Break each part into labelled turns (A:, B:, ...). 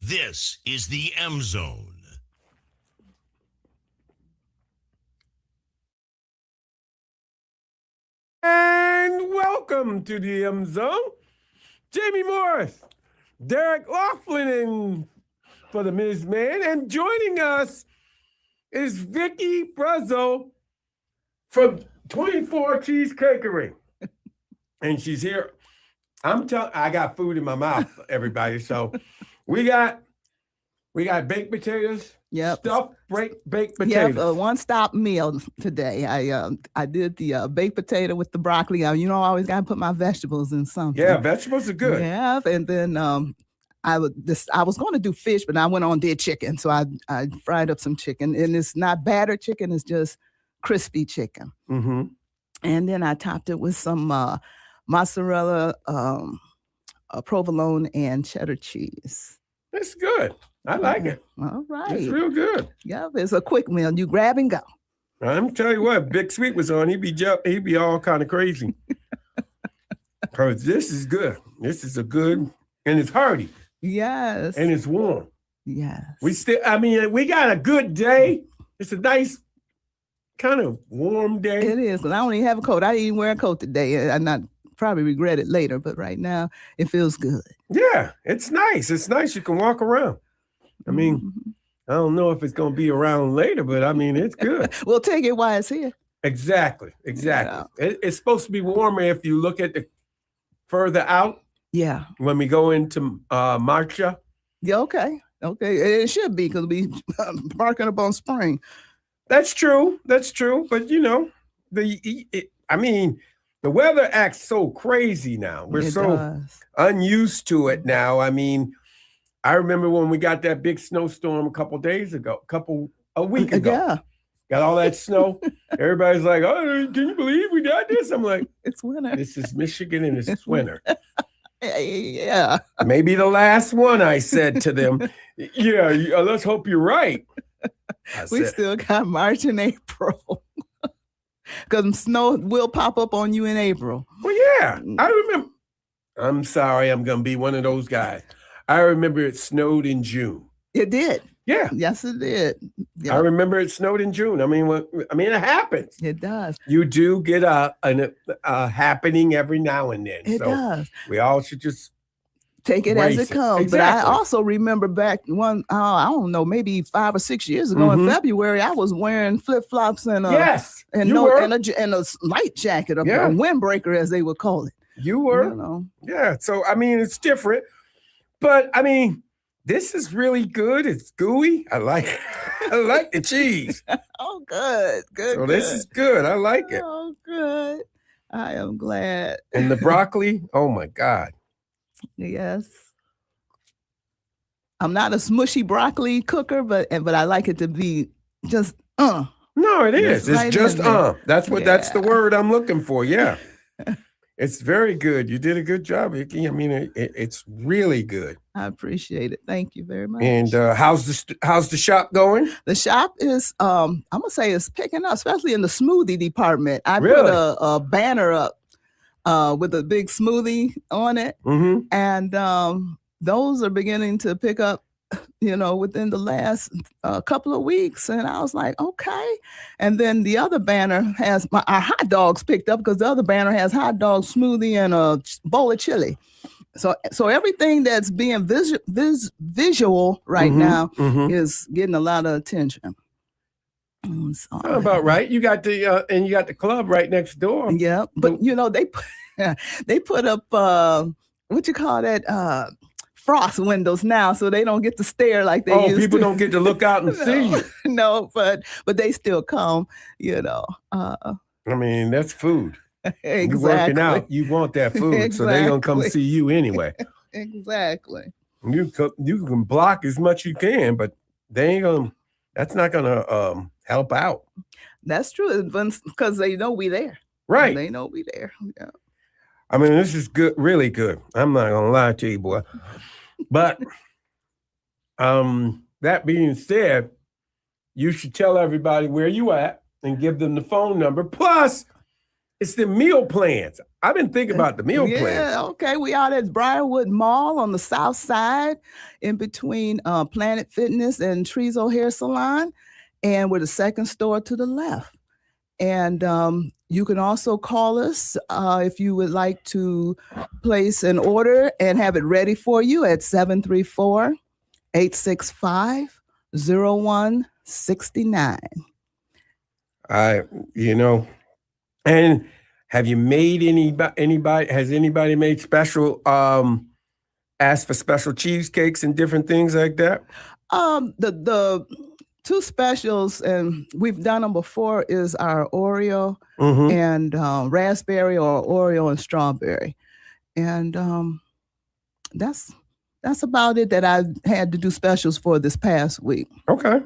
A: This is the M Zone.
B: And welcome to the M Zone. Jamie Morris, Derek Laughlin in for the Ms. Man, and joining us is Vicky Brezzo from 24 Cheesecakery. And she's here. I got food in my mouth, everybody. So we got baked potatoes.
C: Yep.
B: Stuffed baked potatoes.
C: Yep, a one-stop meal today. I did the baked potato with the broccoli. I always got to put my vegetables in something.
B: Yeah, vegetables are good.
C: Yeah, and then I was going to do fish, but I went on did chicken. So I fried up some chicken, and it's not battered chicken; it's just crispy chicken.
B: Mm-hmm.
C: And then I topped it with some mozzarella, provolone, and cheddar cheese.
B: It's good. I like it.
C: All right.
B: It's real good.
C: Yeah, it's a quick meal. You grab and go.
B: I'm telling you what, Big Sweet was on. He'd be all kind of crazy. Because this is good. This is a good, and it's hearty.
C: Yes.
B: And it's warm.
C: Yes.
B: We got a good day. It's a nice kind of warm day.
C: It is, because I don't even have a coat. I didn't even wear a coat today. I not probably regret it later, but right now it feels good.
B: Yeah, it's nice. It's nice. You can walk around. I mean, I don't know if it's going to be around later, but I mean, it's good.
C: We'll take it while it's here.
B: Exactly.
C: Yeah.
B: It's supposed to be warmer if you look at the further out.
C: Yeah.
B: When we go into Marcha.
C: Yeah, okay. It should be, because we barking up on spring.
B: That's true. But the weather acts so crazy now. We're unused to it now. I mean, I remember when we got that big snowstorm a week ago.
C: Yeah.
B: Got all that snow. Everybody's like, "Oh, can you believe we got this?" I'm like,
C: it's winter.
B: This is Michigan and it's winter.
C: Yeah.
B: Maybe the last one, I said to them. Yeah, let's hope you're right.
C: We still got March and April. Because snow will pop up on you in April.
B: Well, yeah. I remember. I'm sorry, I'm going to be one of those guys. I remember it snowed in June.
C: It did.
B: Yeah.
C: Yes, it did. Yep.
B: I remember it snowed in June. I mean, it happens.
C: It does.
B: You do get a happening every now and then.
C: It does.
B: We all should just
C: take it as it comes.
B: Exactly.
C: But I also remember back I don't know, maybe 5 or 6 years ago in February, I was wearing flip-flops and a light jacket, a windbreaker, as they would call it.
B: You were? Yeah. So, I mean, it's different. But, I mean, this is really good. It's gooey. I like it. I like the cheese.
C: Oh, good.
B: So this is good. I like it.
C: Oh, good. I am glad.
B: And the broccoli, oh, my God.
C: Yes. I'm not a smushy broccoli cooker, but I like it to be just
B: No, it is. It's just That's the word I'm looking for. Yeah. It's very good. You did a good job, Vicky. I mean, it's really good.
C: I appreciate it. Thank you very much.
B: And how's the shop going?
C: The shop is, I'm gonna say, it's picking up, especially in the smoothie department. I put a banner up with a big smoothie on it, and those are beginning to pick up. Within the last couple of weeks. And I was like, okay. And then the other banner has our hot dogs picked up, because the other banner has hot dog, smoothie, and a bowl of chili. So everything that's being visual right now is getting a lot of attention.
B: Sounds about right. You got the club right next door.
C: Yeah. But they put up what you call that? Frost windows now, so they don't get to stare like they used to.
B: People don't get to look out and see you.
C: No, but they still come,
B: I mean, that's food.
C: Exactly.
B: You're working out, you want that food, so they're going to come see you anyway.
C: Exactly.
B: You can block as much you can, but that's not going to help out.
C: That's true, because they know we there.
B: Right.
C: They know we there. Yeah.
B: I mean, this is good, really good. I'm not going to lie to you, boy. But that being said, you should tell everybody where you at and give them the phone number. Plus, It's the meal plans. I've been thinking about the meal plans.
C: Yeah, okay. We out at Briarwood Mall on the south side, in between Planet Fitness and Trezo Hair Salon, and we're the second store to the left. And you can also call us if you would like to place an order and have it ready for you at 734-865-0169.
B: And have you made has anybody made special, asked for special cheesecakes and different things like that?
C: The two specials, and we've done them before, is our Oreo and raspberry, or Oreo and strawberry. And that's about it that I had to do specials for this past week.
B: Okay.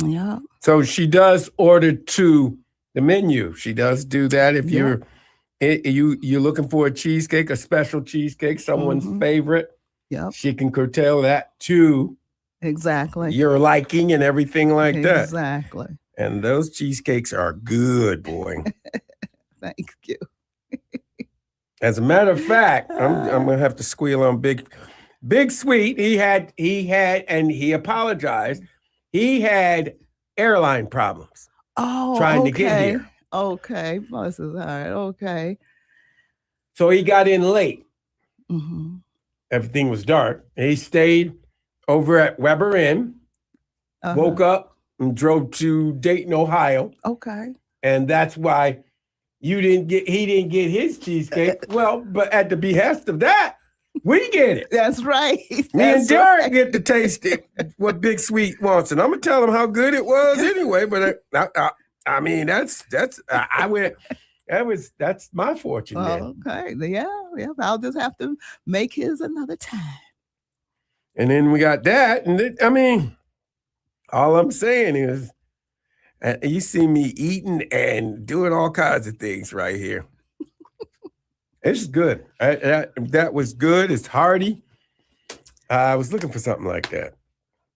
C: Yeah.
B: So she does order to the menu. She does do that. If you're looking for a cheesecake, a special cheesecake, someone's favorite, she can curtail that to your liking and everything like that.
C: Exactly.
B: And those cheesecakes are good, boy.
C: Thank you.
B: As a matter of fact, I'm gonna have to squeal on Big Sweet. He had, and he apologized. He had airline problems. Trying to get here.
C: Okay. Bless his heart. Okay.
B: So he got in late. Everything was dark. He stayed over at Weber Inn, woke up and drove to Dayton, Ohio.
C: Okay.
B: And that's why he didn't get his cheesecake. Well, but at the behest of that, we get it.
C: That's right.
B: Me and Derek get to taste it, what Big Sweet wants. And I'm going to tell him how good it was anyway. But I mean, that's my fortune.
C: Okay. Yeah. I'll just have to make his another time.
B: And then we got that. And all I'm saying is, you see me eating and doing all kinds of things right here. It's good. That was good. It's hearty. I was looking for something like that.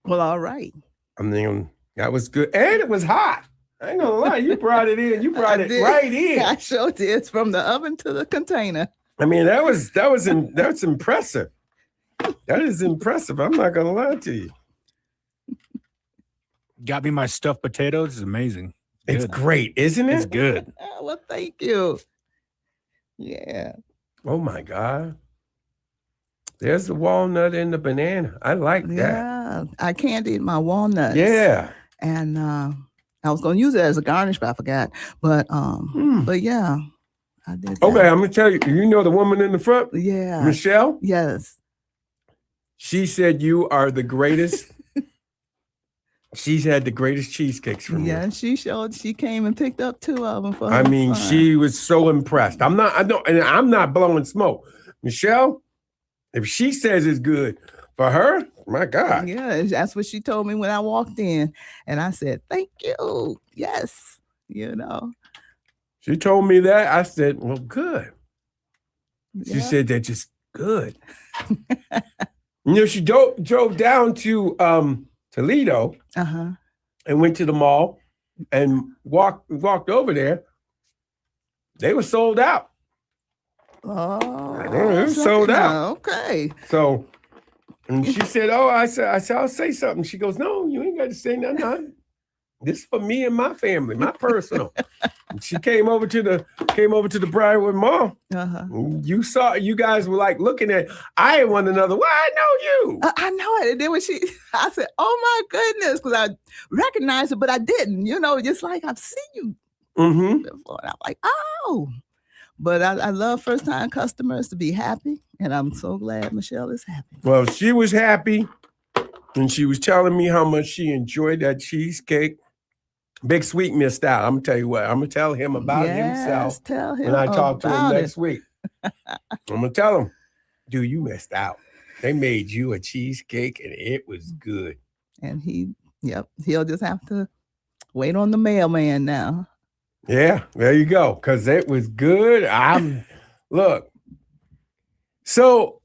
C: Well, all right.
B: That was good. And it was hot. I ain't gonna lie. You brought it in. You brought it right in.
C: I sure did. It's from the oven to the container.
B: That's impressive. That is impressive. I'm not gonna lie to you.
D: Got me my stuffed potatoes. It's amazing.
B: It's great, isn't it?
D: It's good.
C: Well, thank you. Yeah.
B: Oh my God. There's the walnut and the banana. I like that.
C: Yeah. I candied my walnuts.
B: Yeah.
C: And I was gonna use it as a garnish, but I forgot. But yeah, I did that.
B: Okay, I'm gonna tell you. You know the woman in the front?
C: Yeah.
B: Michelle?
C: Yes.
B: She said you are the greatest. She's had the greatest cheesecakes from you.
C: Yeah, she came and picked up 2 of them for
B: her son. She was so impressed. I'm not blowing smoke. Michelle, if she says it's good for her, my God.
C: Yeah, that's what she told me when I walked in. And I said, thank you. Yes.
B: She told me that. I said, well, good. She said they're just good. She drove down to Toledo and went to the mall and walked over there. They were sold out.
C: Oh,
B: they were sold out.
C: Okay.
B: So, and she said, I said, I'll say something. She goes, no, you ain't got to say nothing. This is for me and my family, my personal. And she came over to the Briarwood Mall. You guys were like looking at one another. Well, I know you.
C: I know it. And then when I said, oh my goodness, because I recognized it, but I didn't. Just like I've seen you before. And I'm like, oh. But I love first-time customers to be happy, and I'm so glad Michelle is happy.
B: Well, she was happy, and she was telling me how much she enjoyed that cheesecake. Big Sweet missed out. I'm gonna tell you what. I'm gonna tell him about himself.
C: Tell him
B: when I talk to him next week. I'm gonna tell him, dude, you missed out. They made you a cheesecake, and it was good.
C: And he'll just have to wait on the mailman now.
B: Yeah, there you go. Because it was good. Look. So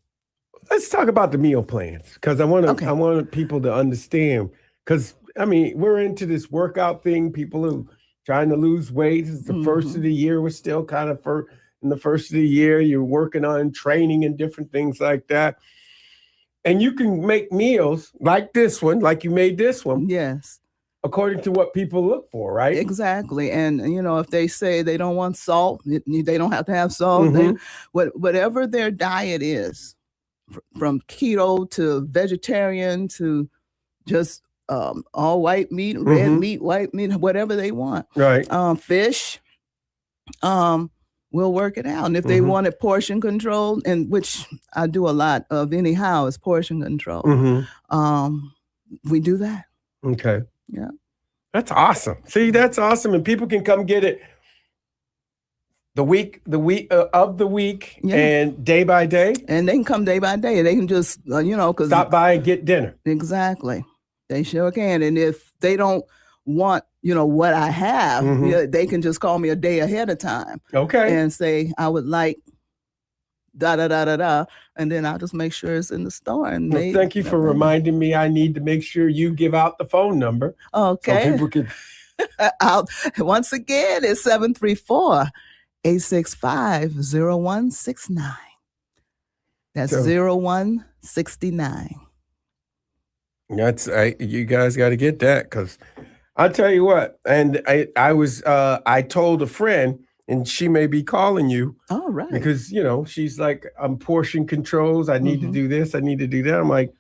B: let's talk about the meal plans. Because I want people to understand. Because we're into this workout thing. People who trying to lose weight. It's the first of the year. We're still kind of in the first of the year. You're working on training and different things like that. And you can make meals like this one, like you made this one.
C: Yes.
B: According to what people look for, right?
C: Exactly. And, if they say they don't want salt, they don't have to have salt. Whatever their diet is, from keto to vegetarian to just all white meat, red meat, white meat, whatever they want.
B: Right.
C: Fish, we'll work it out. And if they want it portion control, and which I do a lot of anyhow, is portion control. We do that.
B: Okay.
C: Yeah.
B: That's awesome. See, that's awesome. And people can come get it the week of the week and day by day.
C: And they can come day by day. They can just, because
B: stop by and get dinner.
C: Exactly. They sure can. And if they don't want, what I have, they can just call me a day ahead of time.
B: Okay.
C: And say, I would like da da da da da, and then I'll just make sure it's in the store. And
B: thank you for reminding me. I need to make sure you give out the phone number.
C: Okay.
B: So people can.
C: Once again, it's 734-865-0169. That's 0169.
B: That's you guys got to get that, because I'll tell you what. And I told a friend. And she may be calling you.
C: Oh, right.
B: Because, she's like, I'm portion controls. I need to do this. I need to do that. I'm like,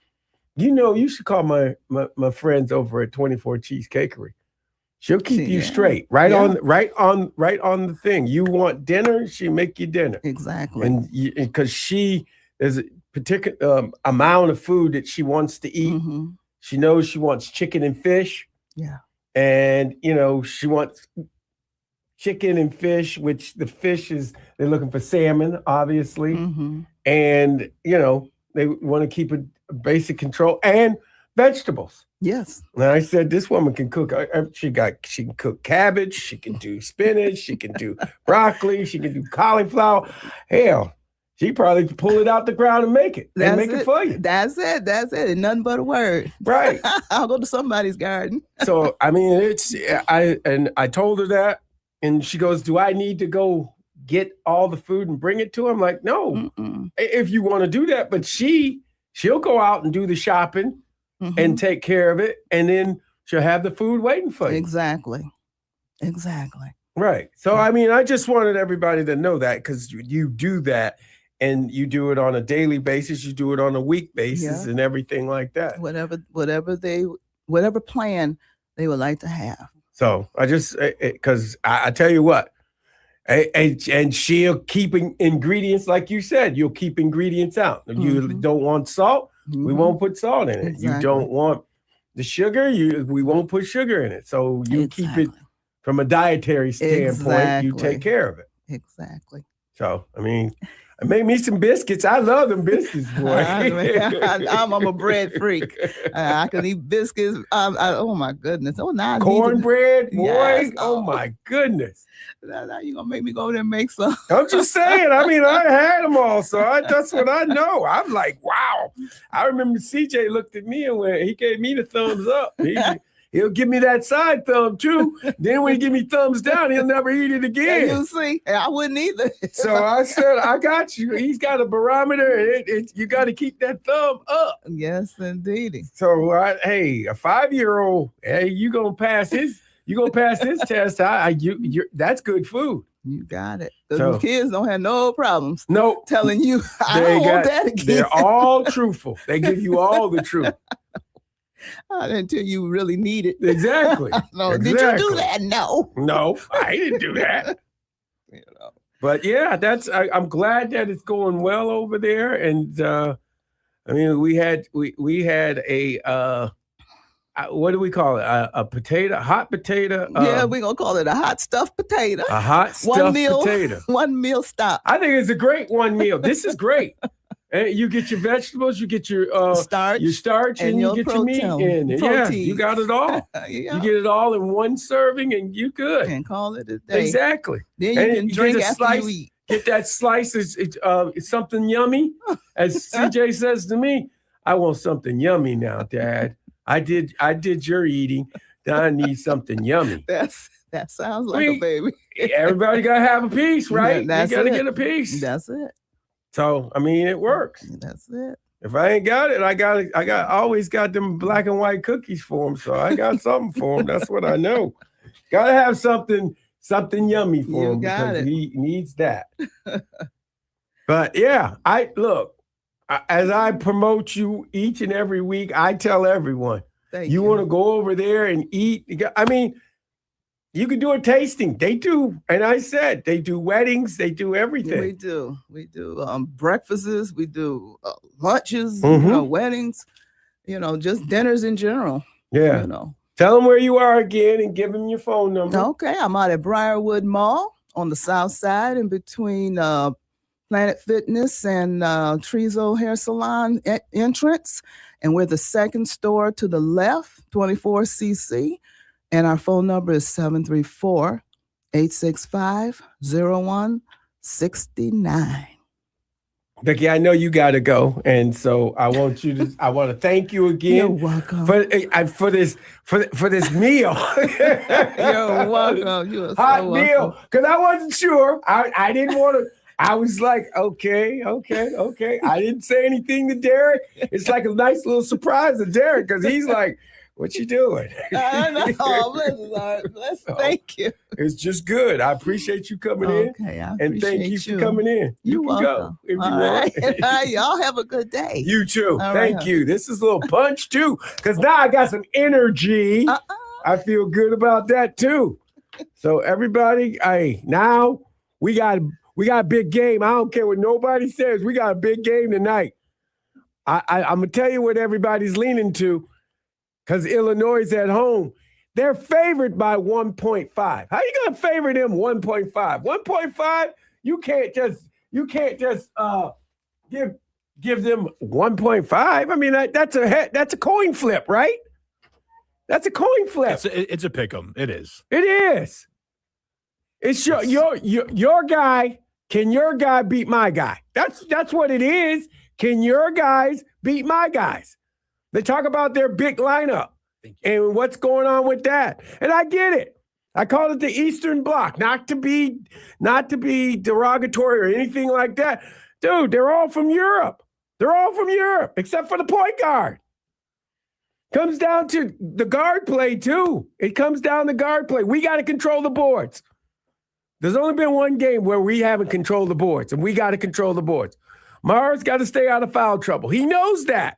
B: you should call my friends over at 24 Cheesecakery. She'll keep you straight. Right on the thing. You want dinner, she make you dinner.
C: Exactly.
B: And because there's a particular amount of food that she wants to eat. She knows she wants chicken and fish.
C: Yeah.
B: And, she wants chicken and fish, which the fish they're looking for salmon, obviously. And, they want to keep a basic control, and vegetables.
C: Yes.
B: And I said, this woman can cook. She can cook cabbage. She can do spinach. She can do broccoli. She can do cauliflower. Hell, she probably pull it out the ground and make it. It for you.
C: That's it. And nothing but a word.
B: Right.
C: I'll go to somebody's garden.
B: So, I mean, I told her that. And she goes, do I need to go get all the food and bring it to him? I'm like, no, if you want to do that. But she'll go out and do the shopping and take care of it. And then she'll have the food waiting for you.
C: Exactly.
B: Right. So, I mean, I just wanted everybody to know that, because you do that, and you do it on a daily basis. You do it on a week basis and everything like that.
C: Whatever plan they would like to have.
B: So I just, because I tell you what, and she'll keep ingredients, like you said, you'll keep ingredients out. If you don't want salt, we won't put salt in it.
C: Exactly.
B: You don't want the sugar, we won't put sugar in it. So you keep it from a dietary standpoint, you take care of it.
C: Exactly.
B: So, I mean, I made me some biscuits. I love them biscuits, boy.
C: I'm a bread freak. I can eat biscuits. Oh my goodness. Oh, now
B: cornbread, boy.
C: Yes.
B: Oh my goodness.
C: Now you're gonna make me go there and make some.
B: I'm just saying. I mean, I had them all, so that's what I know. I'm like, wow. I remember CJ looked at me and he gave me the thumbs up. He'll give me that side thumb too. Then when he give me thumbs down, he'll never eat it again.
C: You see, I wouldn't either.
B: So I said, I got you. He's got a barometer. You got to keep that thumb up.
C: Yes, indeed.
B: So hey, a 5-year-old, hey, you gonna pass his test. That's good food.
C: You got it. The kids don't have no problems.
B: No,
C: telling you I don't want that again.
B: They're all truthful. They give you all the truth.
C: Until you really need it.
B: Exactly.
C: No, exactly. Did you do that?
B: No, I didn't do that. But yeah, I'm glad that it's going well over there. And I mean, we had a what do we call it? A potato, hot potato.
C: Yeah, we're gonna call it a hot stuffed potato.
B: A hot stuffed potato.
C: One meal stop.
B: I think it's a great one meal. This is great. And you get your vegetables, you get your starch, and you get
C: protein,
B: your meat in. Yeah, you got it all. You get it all in one serving, and you good.
C: And call it a day.
B: Exactly.
C: Then you can drink after you eat.
B: Get that slice. It's something yummy. As CJ says to me, I want something yummy now, Dad. I did your eating. Don needs something yummy.
C: That sounds like a baby.
B: Everybody gotta have a piece, right?
C: That's
B: you gotta
C: it.
B: get a piece.
C: That's it.
B: So I mean, it works.
C: That's it.
B: If I ain't got it, I always got them black and white cookies for him. So I got something for him. That's what I know. Gotta have something yummy for him because he needs that. But yeah, as I promote you each and every week, I tell everyone, you want to go over there and eat. I mean, you can do a tasting. They do. And I said, they do weddings. They do everything.
C: We do. Breakfasts. We do lunches, weddings, just dinners in general.
B: Yeah. Tell them where you are again and give them your phone number.
C: Okay. I'm out at Briarwood Mall on the south side in between Planet Fitness and Trezo Hair Salon entrance. And we're the second store to the left, 24cc. And our phone number is 734-865-0169.
B: Becky, I know you got to go, and so I want to thank you again.
C: You're welcome
B: for this meal.
C: You're welcome. You are
B: hot
C: so
B: meal,
C: welcome.
B: because I wasn't sure. I didn't want to. I was like, okay. I didn't say anything to Derek. It's like a nice little surprise to Derek because he's like, what you doing?
C: I know. Listen, thank you.
B: It's just good. I appreciate you coming in.
C: Okay, I
B: and thank you for coming in.
C: You're
B: can
C: welcome.
B: Go if you
C: All
B: want.
C: right. Y'all have a good day.
B: You too.
C: All
B: Thank
C: right.
B: you. This is a little punch too, because now I got some energy. I feel good about that too. So everybody, now we got a big game. I don't care what nobody says. We got a big game tonight. I'm gonna tell you what everybody's leaning to. Because Illinois is at home. They're favored by 1.5. How you gonna favor them 1.5? 1.5, you can't just give them 1.5. I mean, that's a coin flip, right? That's a coin flip.
D: It's a pick 'em. It is.
B: It is. It's your guy. Can your guy beat my guy? That's what it is. Can your guys beat my guys? They talk about their big lineup and what's going on with that. And I get it. I call it the Eastern Bloc, not to be derogatory or anything like that. Dude, they're all from Europe. Except for the point guard. Comes down to the guard play, too. It comes down to guard play. We got to control the boards. There's only been one game where we haven't controlled the boards, and we got to control the boards. Mars got to stay out of foul trouble. He knows that.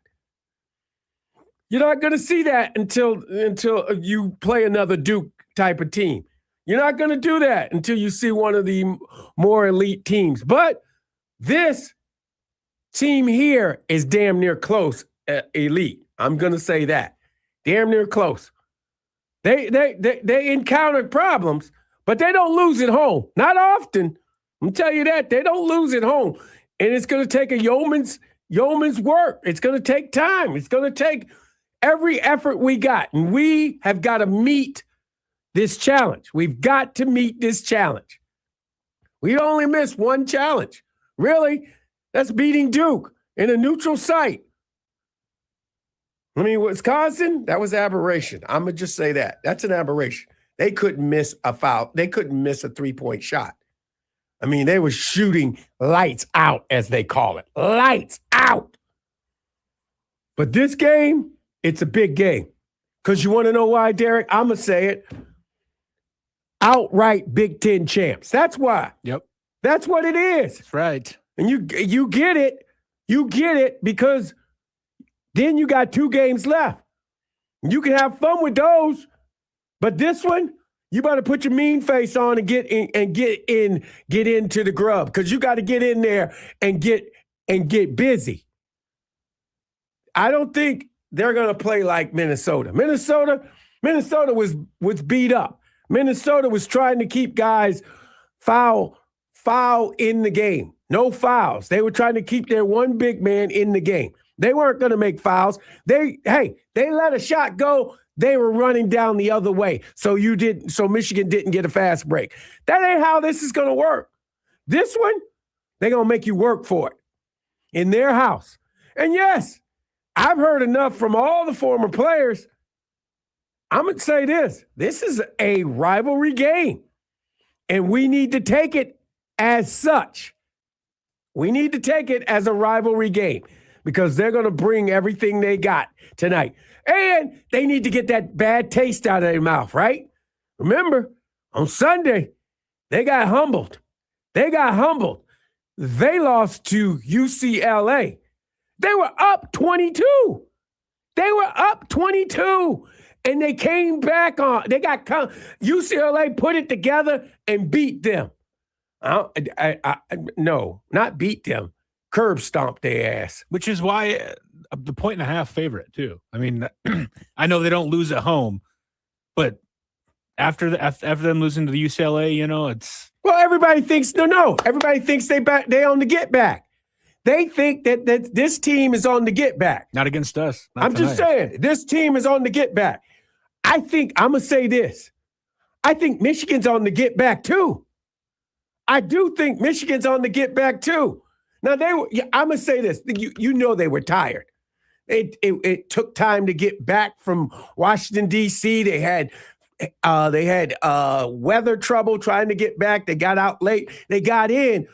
B: You're not going to see that until you play another Duke type of team. You're not going to do that until you see one of the more elite teams. But this team here is damn near close elite. I'm going to say that. Damn near close. They encountered problems, but they don't lose at home. Not often. I'm telling you that. They don't lose at home. And it's going to take a yeoman's work. It's going to take time. It's going to take every effort we got, and we have got to meet this challenge. We've got to meet this challenge. We only missed one challenge. Really, that's beating Duke in a neutral site. I mean, Wisconsin, that was aberration. I'm going to just say that. That's an aberration. They couldn't miss a foul. They couldn't miss a three-point shot. I mean, they were shooting lights out, as they call it. Lights out. But this game, it's a big game. Because you want to know why, Derek? I'm going to say it. Outright Big Ten champs. That's why.
D: Yep.
B: That's what it is.
D: That's right.
B: And you get it. You get it because then you got 2 games left. You can have fun with those. But this one, you better put your mean face on and get into the grub. Because you got to get in there and get busy. I don't think they're going to play like Minnesota. Minnesota was beat up. Minnesota was trying to keep guys foul in the game. No fouls. They were trying to keep their one big man in the game. They weren't going to make fouls. They let a shot go. They were running down the other way. So Michigan didn't get a fast break. That ain't how this is going to work. This one, they're going to make you work for it in their house. And yes, I've heard enough from all the former players. I'm going to say this. This is a rivalry game, and we need to take it as such. We need to take it as a rivalry game because they're going to bring everything they got tonight. And they need to get that bad taste out of their mouth, right? Remember, on Sunday, they got humbled. They lost to UCLA. They were up 22. And they came back on. UCLA put it together and beat them. No, not beat them. Curb stomped their ass.
D: Which is why the 1.5 favorite too. I mean, I know they don't lose at home, but after them losing to the UCLA, it's
B: everybody thinks Everybody thinks they on the get back. They think that this team is on the get back.
D: Not against us.
B: I'm just saying, this team is on the get back. I'm gonna say this. I think Michigan's on the get back too. I do think Michigan's on the get back too. Now I'm gonna say this. They were tired. It took time to get back from Washington D.C. They had weather trouble trying to get back. They got out late. They got in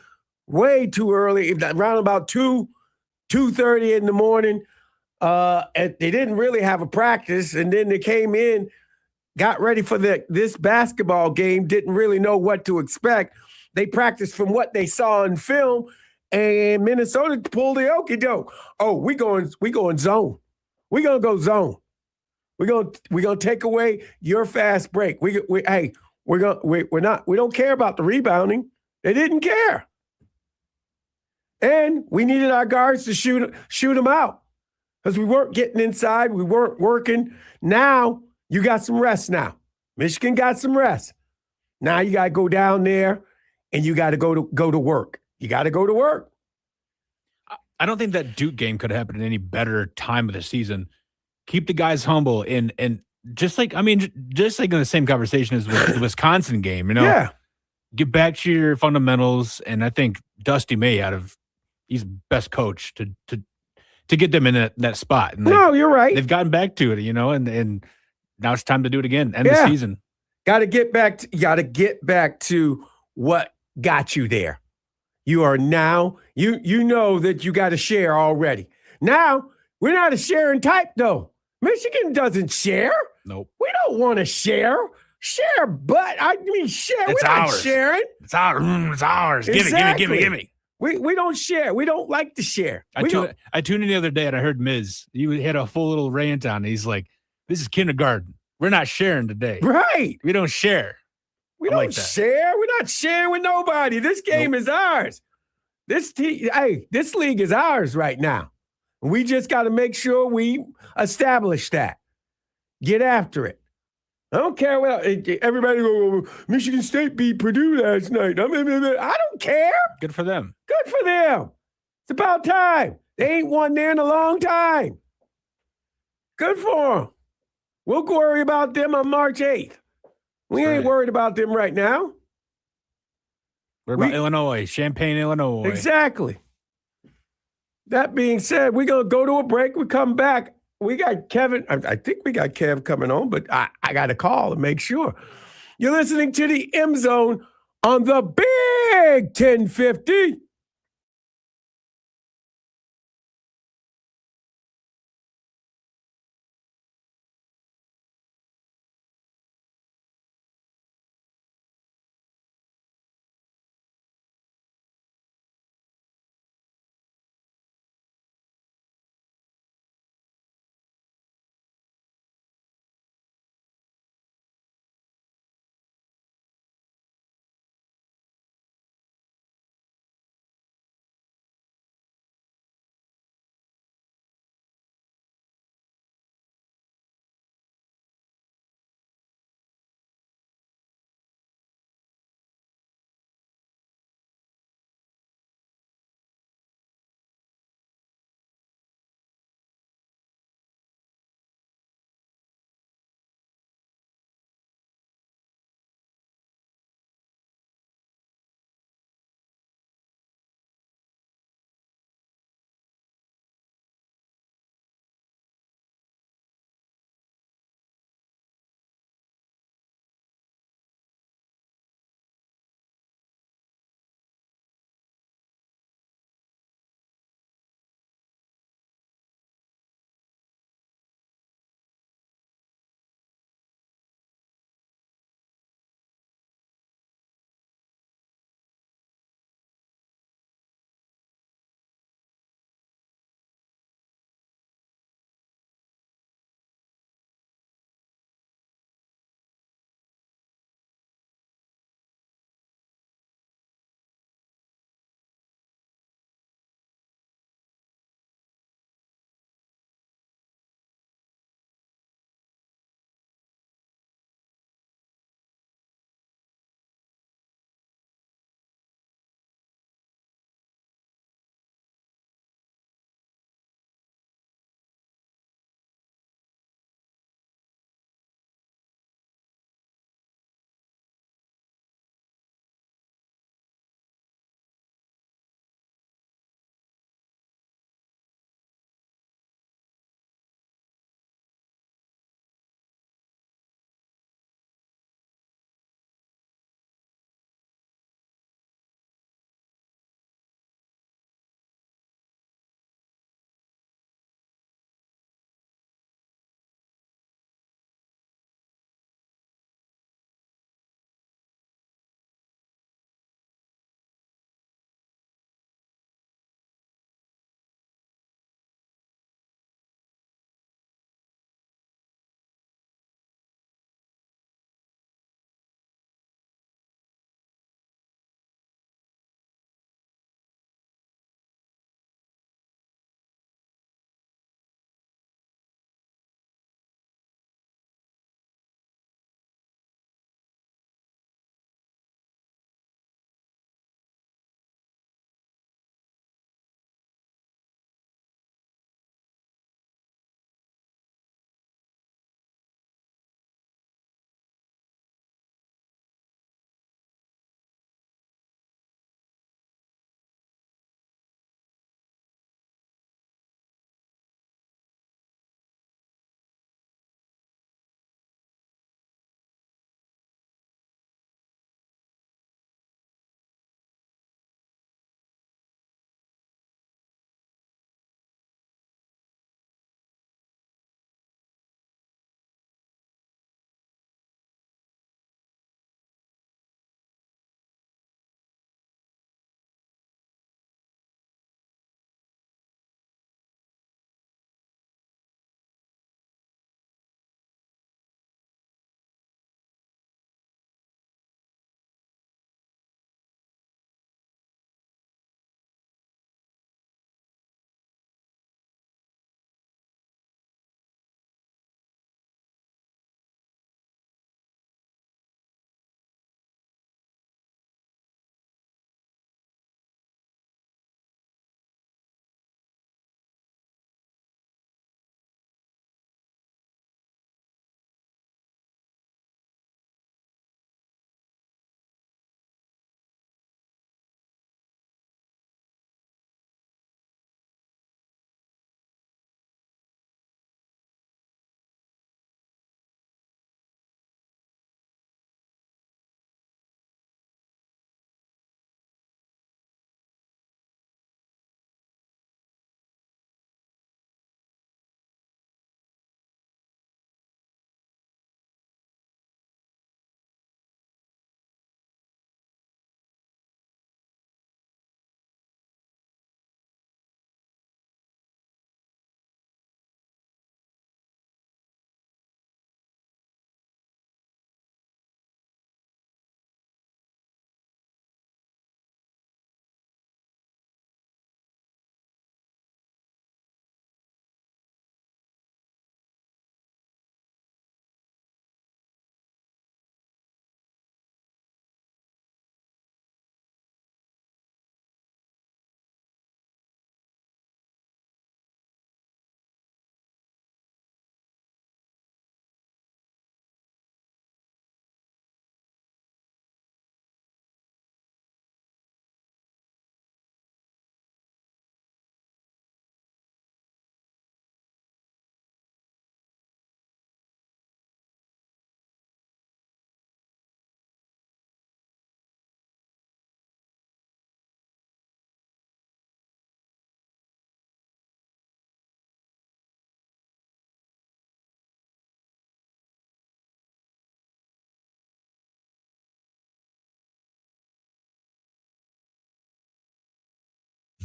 B: way too early, around about 2:30 in the morning. And they didn't really have a practice, and then they came in, got ready for this basketball game, didn't really know what to expect. They practiced from what they saw in film, and Minnesota pulled the okie doke. Oh, we going zone. We're gonna go zone. We're gonna take away your fast break. We don't care about the rebounding. They didn't care, and we needed our guards to shoot them out because we weren't getting inside. We weren't working. Now you got some rest. Now Michigan got some rest. Now you got to go down there and you got to go to work. You got to go to work.
D: I don't think that Duke game could have happened at any better time of the season. Keep the guys humble and just like in the same conversation as with the Wisconsin game,
B: Yeah.
D: Get back to your fundamentals, and I think Dusty May he's best coach to get them in that spot. And
B: No, you're right.
D: They've gotten back to it, and now it's time to do it again. End the season.
B: Got to get back to what got you there. You are now, you know that you got to share already. Now, we're not a sharing type, though. Michigan doesn't share.
D: Nope.
B: We don't want to share. Share, but share.
D: It's
B: We're
D: ours.
B: not sharing.
D: It's ours. It's ours.
B: Exactly.
D: Give me.
B: We don't share. We don't like to share.
D: I tuned in the other day and I heard Miz. He had a full little rant on it. He's like, this is kindergarten. We're not sharing today.
B: Right.
D: We don't share.
B: We don't share. We're not sharing with nobody. This game is ours. This league is ours right now. We just got to make sure we establish that. Get after it. I don't care what everybody go. Michigan State beat Purdue last night. I don't care.
D: Good for them.
B: Good for them. It's about time. They ain't won there in a long time. Good for them. We'll worry about them on March 8th. We ain't worried about them right now.
D: We're about Illinois, Champaign, Illinois.
B: Exactly. That being said, we're going to go to a break. We come back. We got Kevin. I think we got Kev coming on, but I got to call and make sure. You're listening to the M Zone on the Big 1050.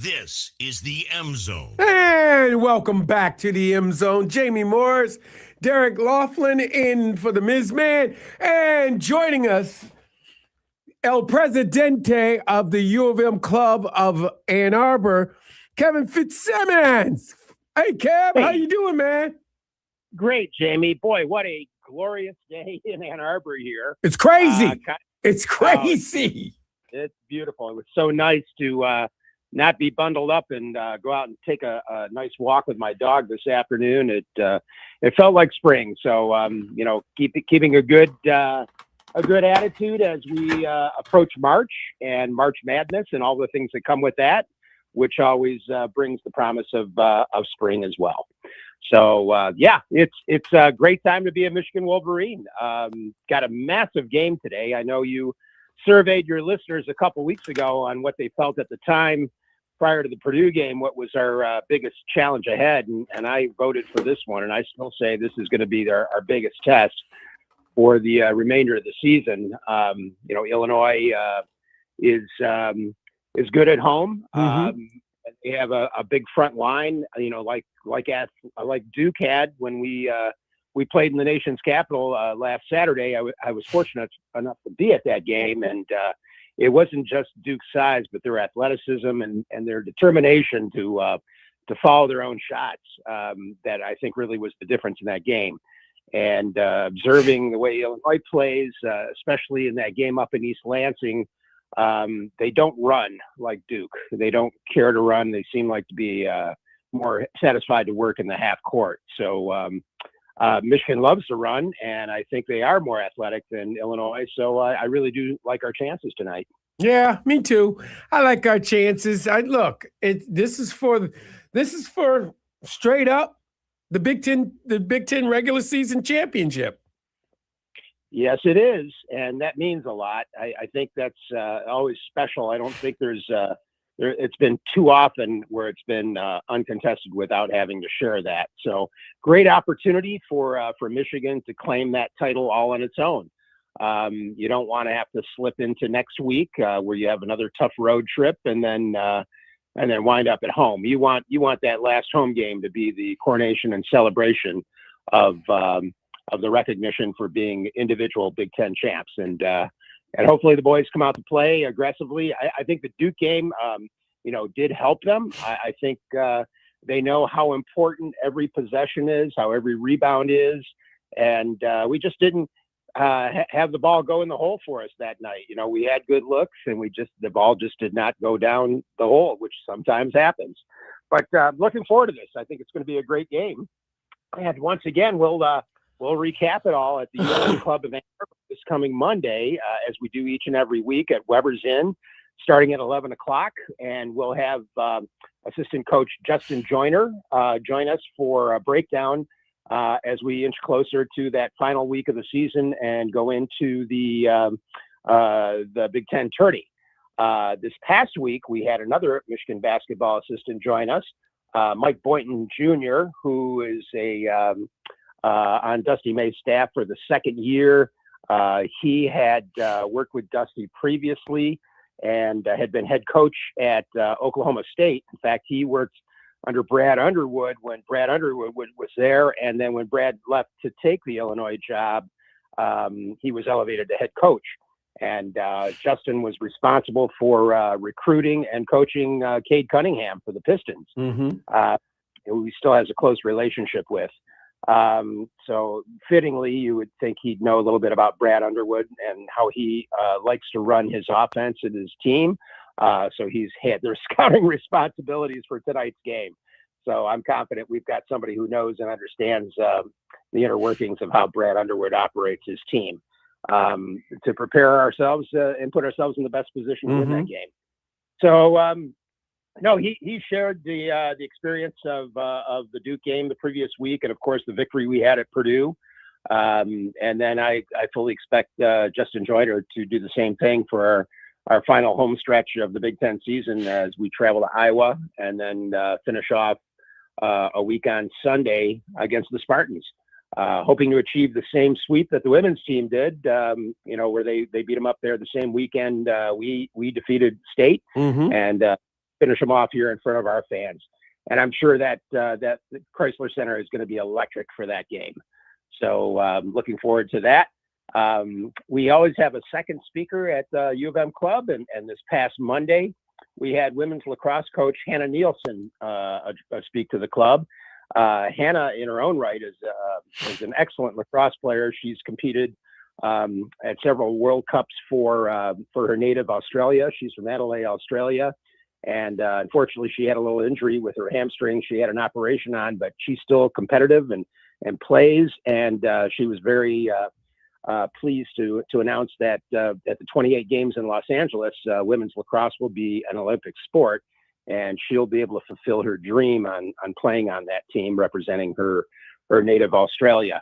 A: This is the M Zone.
B: And welcome back to the M Zone. Jamie Morris, Derek Laughlin in for the Ms. Man, and joining us, El Presidente of the U of M Club of Ann Arbor, Kevin Fitzsimmons. Hey, Kev, how you doing, man?
E: Great, Jamie. Boy, what a glorious day in Ann Arbor here.
B: It's crazy. It's crazy.
E: It's beautiful. It was so nice to not be bundled up and go out and take a nice walk with my dog this afternoon. It felt like spring. So keeping a good attitude as we approach March and March Madness and all the things that come with that, which always brings the promise of spring as well. So it's a great time to be a Michigan Wolverine. Got a massive game today. I know you surveyed your listeners a couple weeks ago on what they felt at the time prior to the Purdue game, what was our biggest challenge ahead. And I voted for this one. And I still say this is going to be our biggest test for the remainder of the season. Illinois is good at home. They have a big front line, like Duke had when we played in the nation's capital last Saturday. I was fortunate enough to be at that game, and it wasn't just Duke's size, but their athleticism and their determination to follow their own shots that I think really was the difference in that game. And observing the way Illinois plays, especially in that game up in East Lansing, they don't run like Duke. They don't care to run. They seem like to be more satisfied to work in the half court. So Michigan loves to run, and I think they are more athletic than Illinois. So I really do like our chances tonight.
B: Yeah, me too. I like our chances. This is for straight up the Big Ten regular season championship.
E: Yes, it is, and that means a lot. I think that's always special. I don't think it's been too often where it's been uncontested without having to share that. So great opportunity for Michigan to claim that title all on its own. You don't want to have to slip into next week where you have another tough road trip and then wind up at home. You want that last home game to be the coronation and celebration of the recognition for being individual Big Ten champs. And hopefully the boys come out to play aggressively. I think the Duke game, did help them. I think they know how important every possession is, how every rebound is. And we just didn't have the ball go in the hole for us that night. We had good looks and the ball just did not go down the hole, which sometimes happens. But looking forward to this. I think it's going to be a great game. And once again, we'll recap it all at the U.S. Club of Ann Arbor this coming Monday, as we do each and every week at Weber's Inn, starting at 11 o'clock. And we'll have assistant coach Justin Joyner join us for a breakdown as we inch closer to that final week of the season and go into the Big Ten tourney. This past week, we had another Michigan basketball assistant join us, Mike Boynton Jr., who is on Dusty May's staff for the second year. He had worked with Dusty previously and had been head coach at Oklahoma State. In fact, he worked under Brad Underwood when Brad Underwood was there. And then when Brad left to take the Illinois job, he was elevated to head coach. And Justin was responsible for recruiting and coaching Cade Cunningham for the Pistons. Who he still has a close relationship with. So fittingly, you would think he'd know a little bit about Brad Underwood and how he likes to run his offense and his team. So he's had their scouting responsibilities for tonight's game. So I'm confident we've got somebody who knows and understands the inner workings of how Brad Underwood operates his team to prepare ourselves and put ourselves in the best position to win that game. So, no, he shared the experience of the Duke game the previous week, and of course the victory we had at Purdue. And then I fully expect Justin Joyner to do the same thing for our final home stretch of the Big Ten season as we travel to Iowa and then finish off a week on Sunday against the Spartans. Hoping to achieve the same sweep that the women's team did, where they beat them up there the same weekend we defeated State. And finish them off here in front of our fans. And I'm sure that that the Chrysler Center is going to be electric for that game. So looking forward to that. We always have a second speaker at the U of M Club, and this past Monday, we had women's lacrosse coach Hannah Nielsen speak to the club. Hannah, in her own right, is an excellent lacrosse player. She's competed at several World Cups for her native Australia. She's from Adelaide, Australia. And unfortunately, she had a little injury with her hamstring. She had an operation on, but she's still competitive and plays. And she was very pleased to announce that at the 28 games in Los Angeles, women's lacrosse will be an Olympic sport, and she'll be able to fulfill her dream on playing on that team representing her native Australia.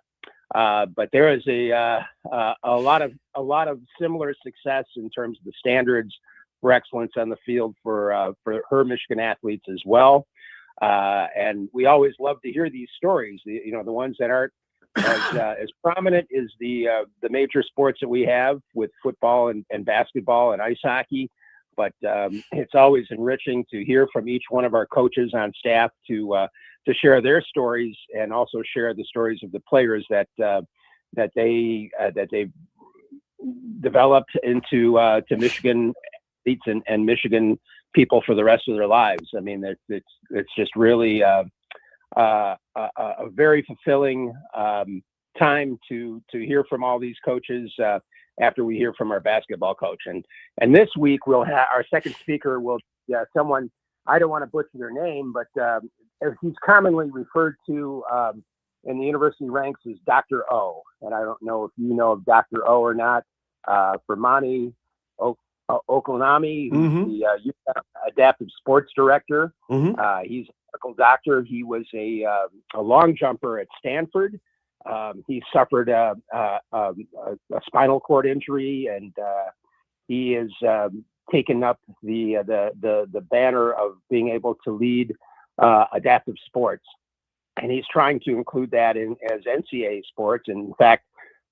E: But there is a lot of similar success in terms of the standards for excellence on the field for her Michigan athletes as well. And we always love to hear these stories. The ones that aren't as prominent as the major sports that we have with football and basketball and ice hockey. But it's always enriching to hear from each one of our coaches on staff to share their stories and also share the stories of the players that they've developed into to Michigan athletes and Michigan people for the rest of their lives. I mean, it's just really a very fulfilling time to hear from all these coaches after we hear from our basketball coach. And this week we'll have our second speaker will someone, I don't want to butcher their name, but he's commonly referred to in the university ranks as Dr. O. And I don't know if you know of Dr. O or not. Fermani Okunami, who's the adaptive sports director. He's a medical doctor. He was a long jumper at Stanford. He suffered a spinal cord injury, and he has taken up the banner of being able to lead adaptive sports, and he's trying to include that as NCAA sports. And in fact,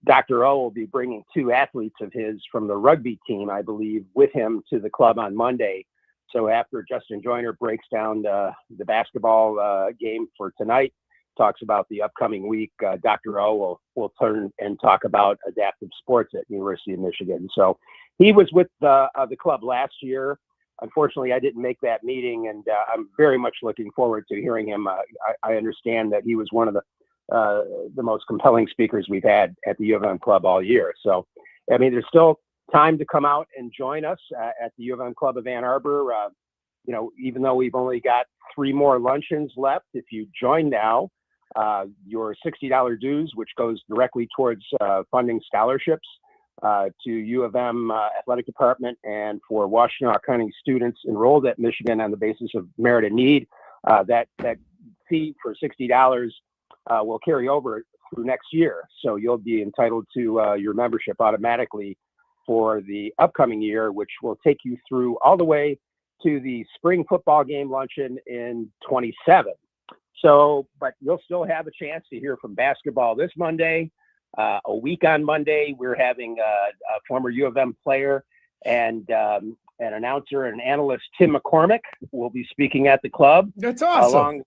E: Dr. O will be bringing two athletes of his from the rugby team, I believe, with him to the club on Monday. So after Justin Joyner breaks down the basketball game for tonight, talks about the upcoming week, Dr. O will turn and talk about adaptive sports at University of Michigan. So he was with the club last year. Unfortunately, I didn't make that meeting, and I'm very much looking forward to hearing him. I understand that he was one of the most compelling speakers we've had at the U of M Club all year. So, I mean, there's still time to come out and join us at the U of M Club of Ann Arbor. Even though we've only got 3 more luncheons left, if you join now, your $60 dues, which goes directly towards funding scholarships to U of M athletic department and for Washtenaw County students enrolled at Michigan on the basis of merit and need, that fee for $60 will carry over through next year. So you'll be entitled to your membership automatically for the upcoming year, which will take you through all the way to the spring football game luncheon in 27. So, but you'll still have a chance to hear from basketball this Monday. A week on Monday, we're having a former U of M player and an announcer and analyst, Tim McCormick, will be speaking at the club.
B: That's awesome.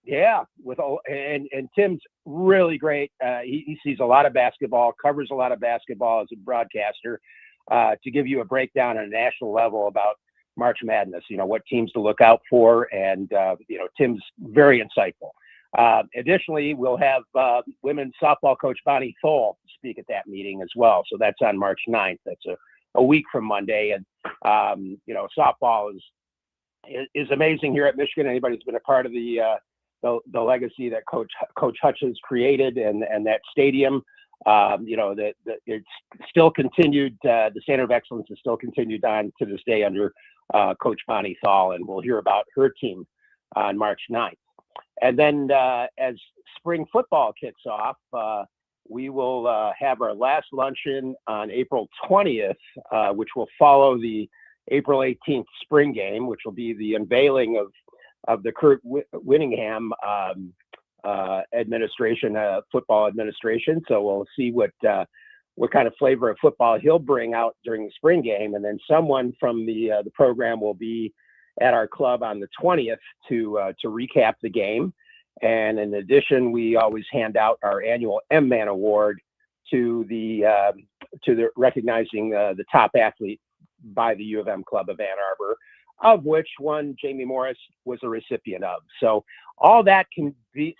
B: And Tim's really great. He sees a lot of basketball, covers a lot of basketball as a broadcaster, to give you a breakdown on a national level about March Madness, what teams to look out for. And, Tim's very insightful. Additionally, we'll have women's softball coach Bonnie Thole speak at that meeting as well. So that's on March 9th. That's a week from Monday. And, softball is amazing here at Michigan. Anybody who's been a part of the legacy that Coach Hutch has created and that stadium, that it's still continued. The standard of excellence is still continued on to this day under Coach Bonnie Thal, and we'll hear about her team on March 9th. And then as spring football kicks off, we will have our last luncheon on April 20th, which will follow the April 18th spring game, which will be the unveiling of the Kurt Winningham administration, football administration. So we'll see what kind of flavor of football he'll bring out during the spring game, and then someone from the program will be
E: at our club on the 20th to recap the game. And in addition, we always hand out our annual M-Man Award to the recognizing the top athlete by the U of M Club of Ann Arbor, of which one Jamie Morris was a recipient of. So all that can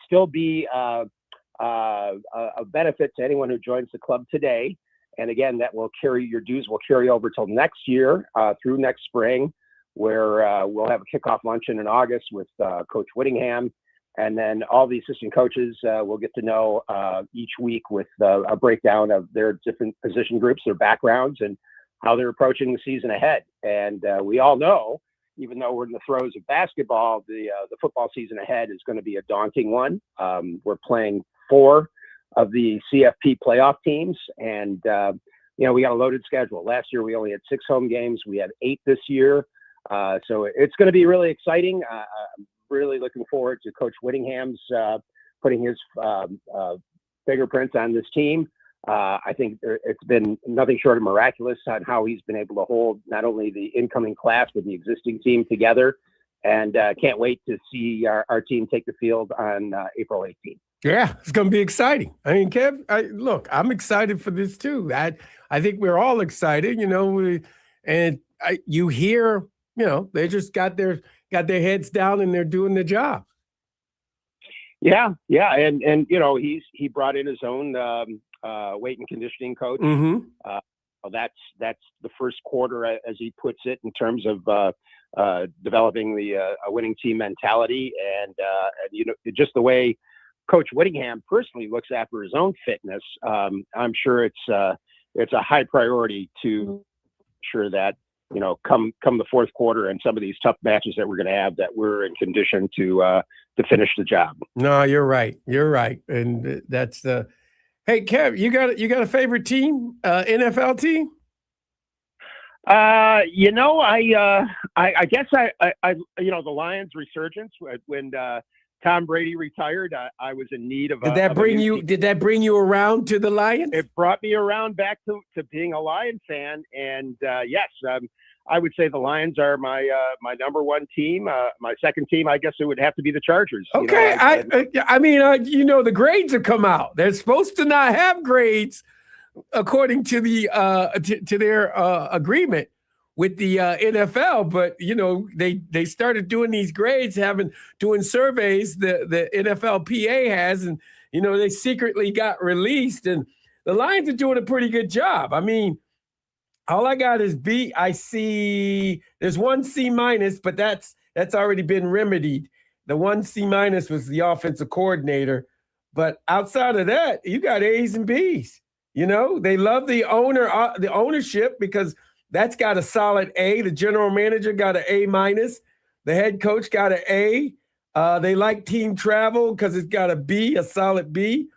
E: still be a benefit to anyone who joins the club today. And again, that will your dues will carry over till next year through next spring, where we'll have a kickoff luncheon in August with Coach Whittingham. And then all the assistant coaches will get to know each week with a breakdown of their different position groups, their backgrounds, and how they're approaching the season ahead. And we all know, even though we're in the throes of basketball, the football season ahead is going to be a daunting one. We're playing 4 of the CFP playoff teams, and we got a loaded schedule. Last year we only had 6 home games. We have 8 this year, so it's going to be really exciting. Really looking forward to Coach Whittingham's putting his fingerprints on this team. I think it's been nothing short of miraculous on how he's been able to hold not only the incoming class but the existing team together. And can't wait to see our team take the field on April 18th.
B: Yeah, it's going to be exciting. I mean, Kev, look, I'm excited for this too. I think we're all excited, you hear, they just got their heads down and they're doing the job.
E: Yeah. And he brought in his own weight and conditioning coach.
B: Mm-hmm.
E: That's the first quarter, as he puts it, in terms of developing a winning team mentality, and just the way Coach Whittingham personally looks after his own fitness. I'm sure it's a high priority to ensure that come the fourth quarter and some of these tough matches that we're going to have, that we're in condition to finish the job.
B: No, you're right, and that's the. Hey, Kev, you got a favorite team, NFL team?
E: I guess the Lions resurgence when Tom Brady retired. I was in need of.
B: Did that bring you around to the Lions?
E: It brought me around back to being a Lion fan, and yes, I would say the Lions are my number one team. My second team, I guess it would have to be the Chargers.
B: Okay, the grades have come out. They're supposed to not have grades according to the to their agreement with the NFL, but they started doing these grades, doing surveys. The NFLPA has, and they secretly got released, and the Lions are doing a pretty good job. I mean, all I got is B. I see there's one C-, but that's already been remedied. The one C- was the offensive coordinator, but outside of that, you got A's and B's. They love the ownership, because that's got a solid A. The general manager got an A-. The head coach got an A. They like team travel because it's got a B, a solid B.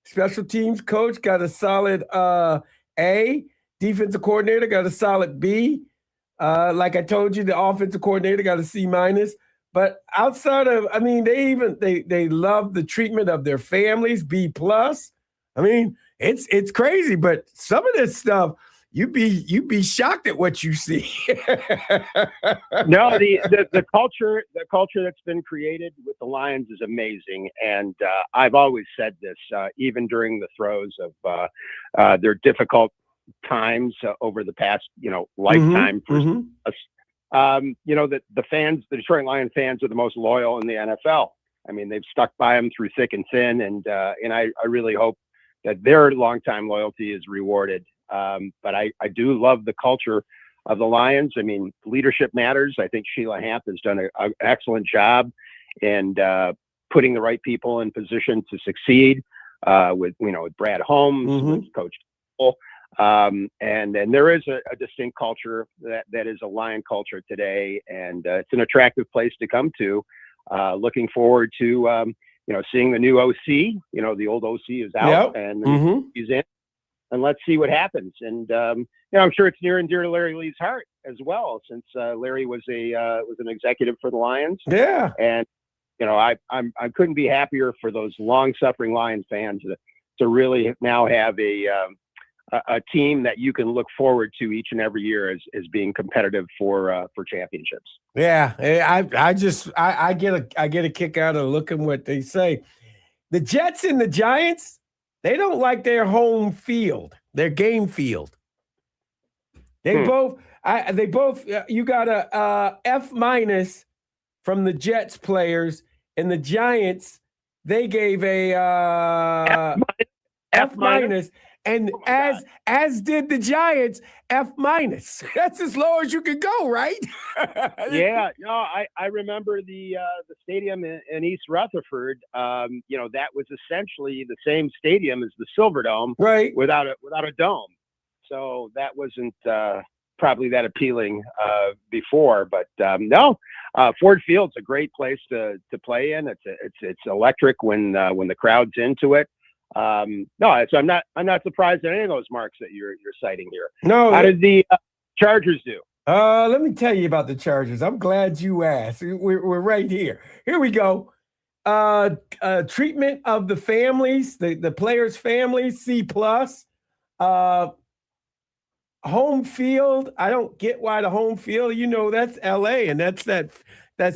B: Special teams coach got a solid A. Defensive coordinator got a solid B. Like I told you, the offensive coordinator got a C-. But outside of, they love the treatment of their families, B+. I mean, it's crazy, but some of this stuff, you'd be shocked at what you see.
E: No, the culture that's been created with the Lions is amazing, and I've always said this, even during the throes of their difficult times over the past lifetime for us. The fans, the Detroit Lions fans, are the most loyal in the NFL. I mean, they've stuck by them through thick and thin, and I really hope that their longtime loyalty is rewarded. But I do love the culture of the Lions. I mean, leadership matters. I think Sheila Hamp has done an excellent job in putting the right people in position to succeed, with Brad Holmes, with Coach Cole. And there is a distinct culture that is a Lion culture today, and it's an attractive place to come to. Looking forward to seeing the new OC. The old OC is out, and he's in, and let's see what happens. And I'm sure it's near and dear to Larry Lee's heart as well, since Larry was an executive for the Lions.
B: Yeah,
E: and I couldn't be happier for those long-suffering Lions fans to really now have a team that you can look forward to each and every year as being competitive for championships.
B: Yeah, I get a kick out of looking what they say. The Jets and the Giants, they don't like their home field, their game field. They both you got a F- from the Jets players, and the Giants, they gave a F-, and as did the Giants, F-. That's as low as you can go, right?
E: Yeah, no, I remember the stadium in East Rutherford. That was essentially the same stadium as the Silverdome,
B: right?
E: Without a dome. So that wasn't probably that appealing before, but no. Ford Field's a great place to play in. It's electric when the crowd's into it. No, so I'm not surprised at any of those marks that you're citing here.
B: No.
E: How did the Chargers do?
B: Let me tell you about the Chargers. I'm glad you asked. We're right here. Here we go. Treatment of the families, the players' families, C+. Home field. I don't get why the home field. That's LA, and that's that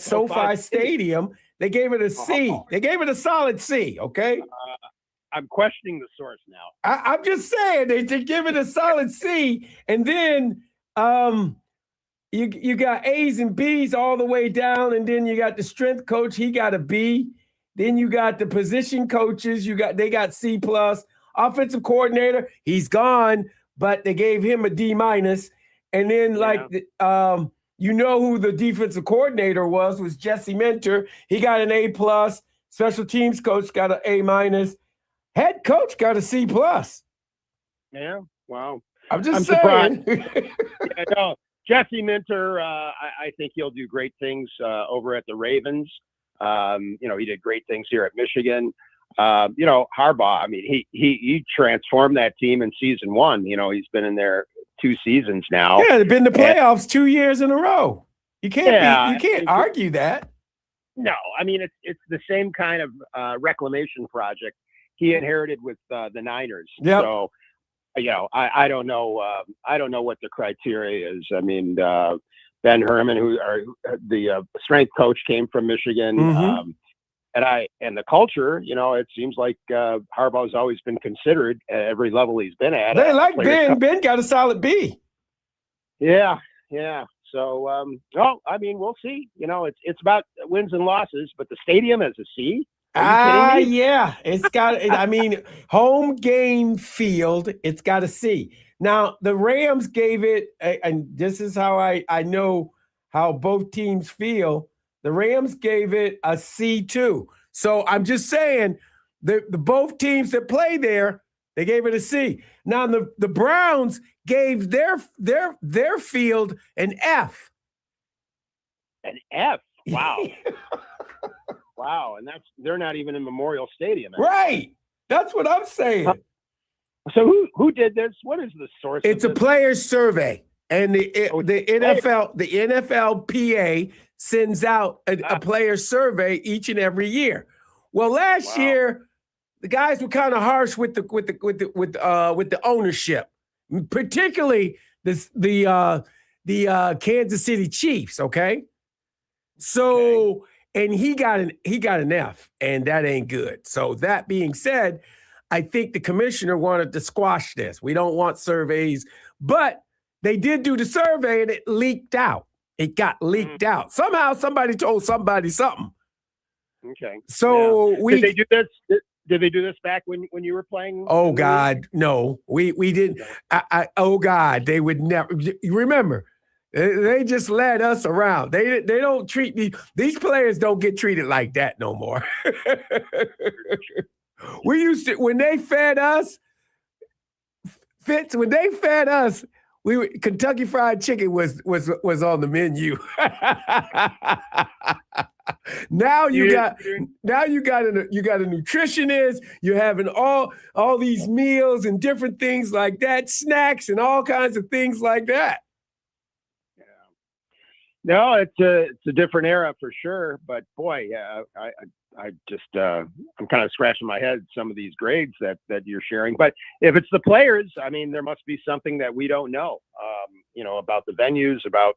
B: SoFi Stadium. They gave it a C. They gave it a solid C. Okay.
E: I'm questioning the source now.
B: I'm just saying they give it a solid C, and then you got A's and B's all the way down, and then you got the strength coach. He got a B. Then you got the position coaches. They got C+. Offensive coordinator, he's gone, but they gave him a D-. And then who the defensive coordinator was Jesse Minter. He got an A+. Special teams coach got an A-. Head coach got a C+.
E: Yeah, wow.
B: I'm saying.
E: Yeah, no, Jesse Minter, I think he'll do great things over at the Ravens. He did great things here at Michigan. Harbaugh, I mean, he transformed that team in season 1. He's been in there 2 seasons now.
B: Yeah, they've been to playoffs 2 years in a row. You can't argue that.
E: No, I mean, it's the same kind of reclamation project he inherited with the Niners.
B: Yep.
E: So, I don't know. I don't know what the criteria is. I mean, Ben Herman, the strength coach, came from Michigan.
B: Mm-hmm.
E: And the culture, it seems like Harbaugh's always been considered at every level he's been at.
B: They like Ben. Ben got a solid B.
E: Yeah. So, I mean, we'll see. It's about wins and losses, but the stadium has a C.
B: Yeah, it's got. I mean, home game field. It's got a C. Now the Rams gave it, and this is how I know how both teams feel. The Rams gave it a C too. So I'm just saying, the both teams that play there, they gave it a C. Now the Browns gave their field an F.
E: An F. Wow. Wow, and they're not even in Memorial Stadium.
B: Right. That's what I'm saying.
E: So who did this? What is the source?
B: It's a players' survey, and the NFLPA sends out a player survey each and every year. Well, last year the guys were kind of harsh with the ownership, particularly the Kansas City Chiefs. Okay, so and he got an F, and that ain't good. So that being said, I think the commissioner wanted to squash this. We don't want surveys, but they did do the survey, and it leaked out. It got leaked out. Somehow somebody told somebody something.
E: Okay.
B: So
E: did they do this? Did they do this back when you were playing?
B: Oh God, no. We didn't. Oh God, they would never. You remember, they just led us around. They don't treat these players don't get treated like that no more. We used to when they fed us. Fitz, when they fed us, Kentucky Fried Chicken was on the menu. Now you got a nutritionist. You're having all these meals and different things like that, snacks and all kinds of things like that.
E: Yeah. No, it's a different era for sure. But boy, I just I'm kind of scratching my head some of these grades that you're sharing. But if it's the players, I mean, there must be something that we don't know, about the venues, about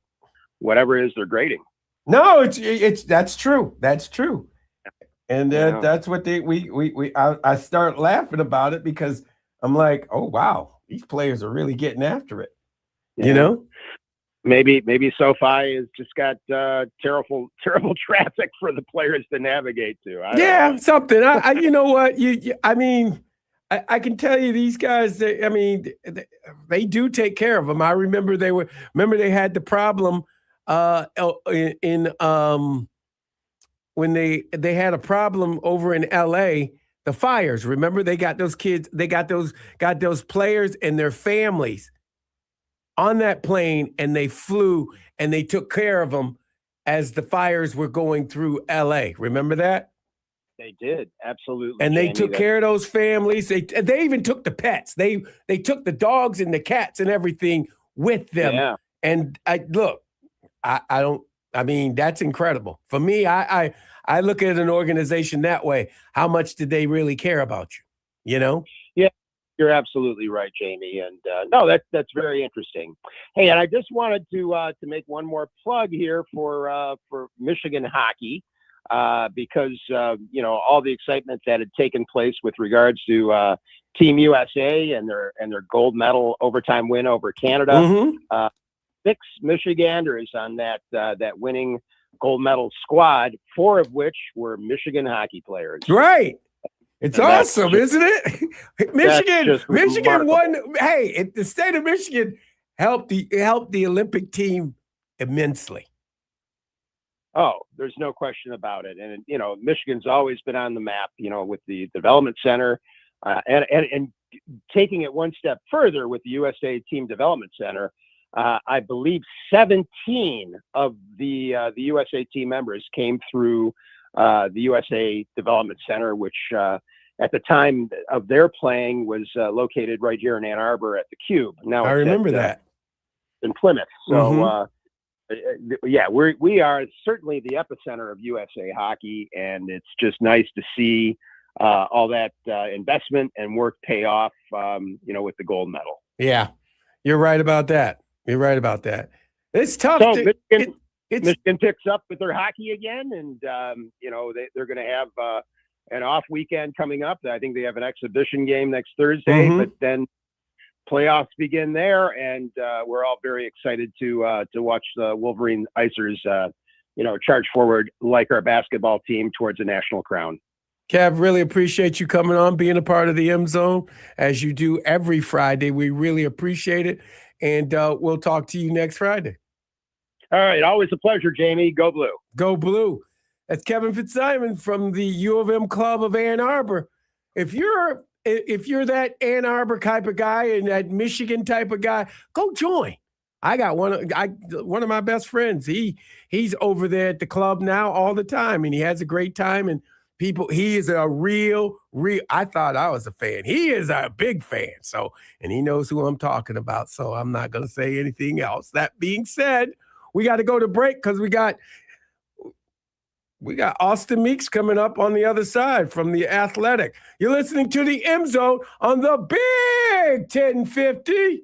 E: whatever it is they're grading.
B: No, it's that's true. That's true. And
E: Yeah.
B: that's what I start laughing about it because I'm like, oh wow, these players are really getting after it.
E: Yeah.
B: You know?
E: Maybe SoFi has just got terrible traffic for the players to navigate to. I don't know.
B: Something. I you know what? I mean, I can tell you these guys. They do take care of them. I remember they had the problem in when they had a problem over in LA, the fires. Remember, they got those kids, they got those players and their families on that plane, and they flew and they took care of them as the fires were going through LA. Remember that?
E: They did, absolutely.
B: And they
E: Jamie,
B: took care of those families. They even took the pets. They took the dogs and the cats and everything with them.
E: Yeah.
B: And I mean, that's incredible. For me, I look at an organization that way. How much did they really care about you? You know?
E: Yeah, you're absolutely right, Jamie. And no, that's very interesting. Hey, and I just wanted to make one more plug here for Michigan hockey. Because all the excitement that had taken place with regards to Team USA and their gold medal overtime win over Canada.
B: Mm-hmm.
E: 6 Michiganders on that winning gold medal squad, 4 of which were Michigan hockey players.
B: Right. It's awesome, isn't it? Michigan won. Hey, the state of Michigan helped the Olympic team immensely.
E: Oh, there's no question about it. And, Michigan's always been on the map, with the development center and taking it one step further with the USA Team Development Center. I believe 17 of the USA team members came through the USA Development Center, which at the time of their playing was located right here in Ann Arbor at the Cube. Now
B: I remember that.
E: In Plymouth. So,
B: mm-hmm.
E: Yeah, we are certainly the epicenter of USA hockey, and it's just nice to see all that investment and work pay off, with the gold medal.
B: Yeah, you're right about that. It's tough.
E: So Michigan picks up with their hockey again, and they're going to have an off weekend coming up. I think they have an exhibition game next Thursday,
B: mm-hmm.
E: but then playoffs begin there, and we're all very excited to watch the Wolverine Icers, charge forward like our basketball team towards a national crown.
B: Kev, really appreciate you coming on, being a part of the M Zone as you do every Friday. We really appreciate it, and we'll talk to you next Friday.
E: All right, always a pleasure, Jamie. Go Blue.
B: Go Blue. That's Kevin Fitzsimon from the U of M Club of Ann Arbor. If you're that Ann Arbor type of guy and that Michigan type of guy, go join. I got one of my best friends. He's over there at the club now all the time, and he has a great time. And he is a real. I thought I was a fan. He is a big fan. So, and he knows who I'm talking about. So I'm not going to say anything else. That being said, we got to go to break because we got Austin Meeks coming up on the other side from The Athletic. You're listening to the M Zone on the Big 1050.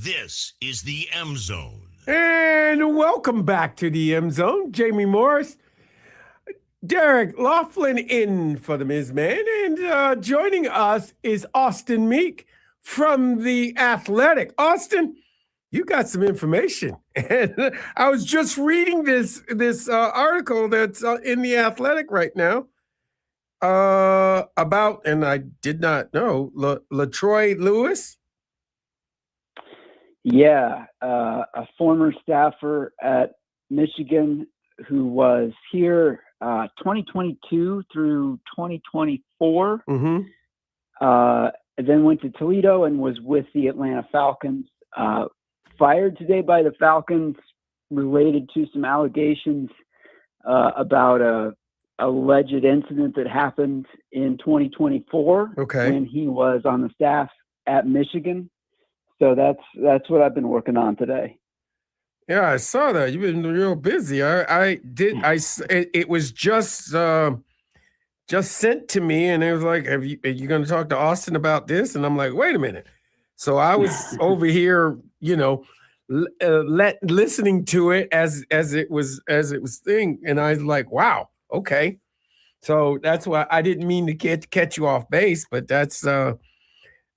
A: This is the M Zone.
B: And welcome back to the M Zone. Jamie Morris, Derek Laughlin in for the Ms. Man, and joining us is Austin Meek from The Athletic. Austin, you got some information. And I was just reading this article that's in The Athletic right now about, and I did not know, LaTroy Lewis.
F: Yeah, a former staffer at Michigan who was here 2022 through 2024. Then went to Toledo and was with the Atlanta Falcons. Fired today by the Falcons related to some allegations about a alleged incident that happened in 2024 when he was on the staff at Michigan. So that's what I've been working on today.
B: Yeah, I saw that. You've been real busy. It was just sent to me, and it was like, are you going to talk to Austin about this? And I'm like, wait a minute. So I was over here, listening to it as it was thing, and I was like, wow, okay. So that's why I didn't mean to catch you off base, but that's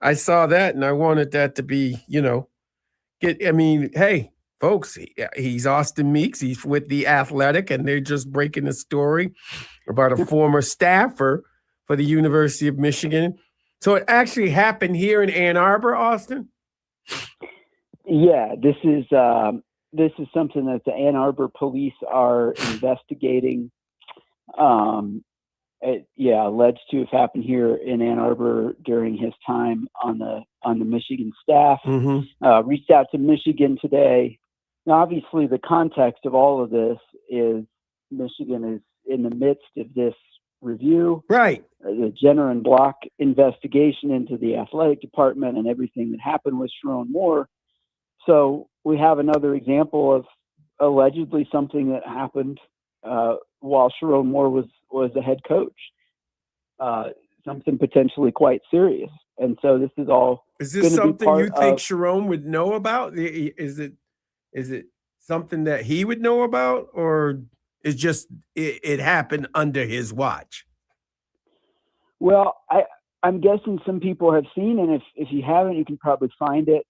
B: I saw that, and I wanted that to be, hey, folks, he's Austin Meeks. He's with The Athletic, and they're just breaking a story about a former staffer for the University of Michigan. So it actually happened here in Ann Arbor, Austin?
F: Yeah, this is something that the Ann Arbor police are investigating. Alleged to have happened here in Ann Arbor during his time on the Michigan staff. Reached out to Michigan today. Now, obviously, the context of all of this is Michigan is in the midst of this review,
B: right?
F: The Jenner and Block investigation into the athletic department and everything that happened with Sharon Moore. So we have another example of allegedly something that happened while Sharon Moore was the head coach, something potentially quite serious. And so this is all. Is
B: this something you think Sharon would know about? Is it something that he would know about, or is just it happened under his watch?
F: Well, I'm guessing some people have seen, and if you haven't, you can probably find it.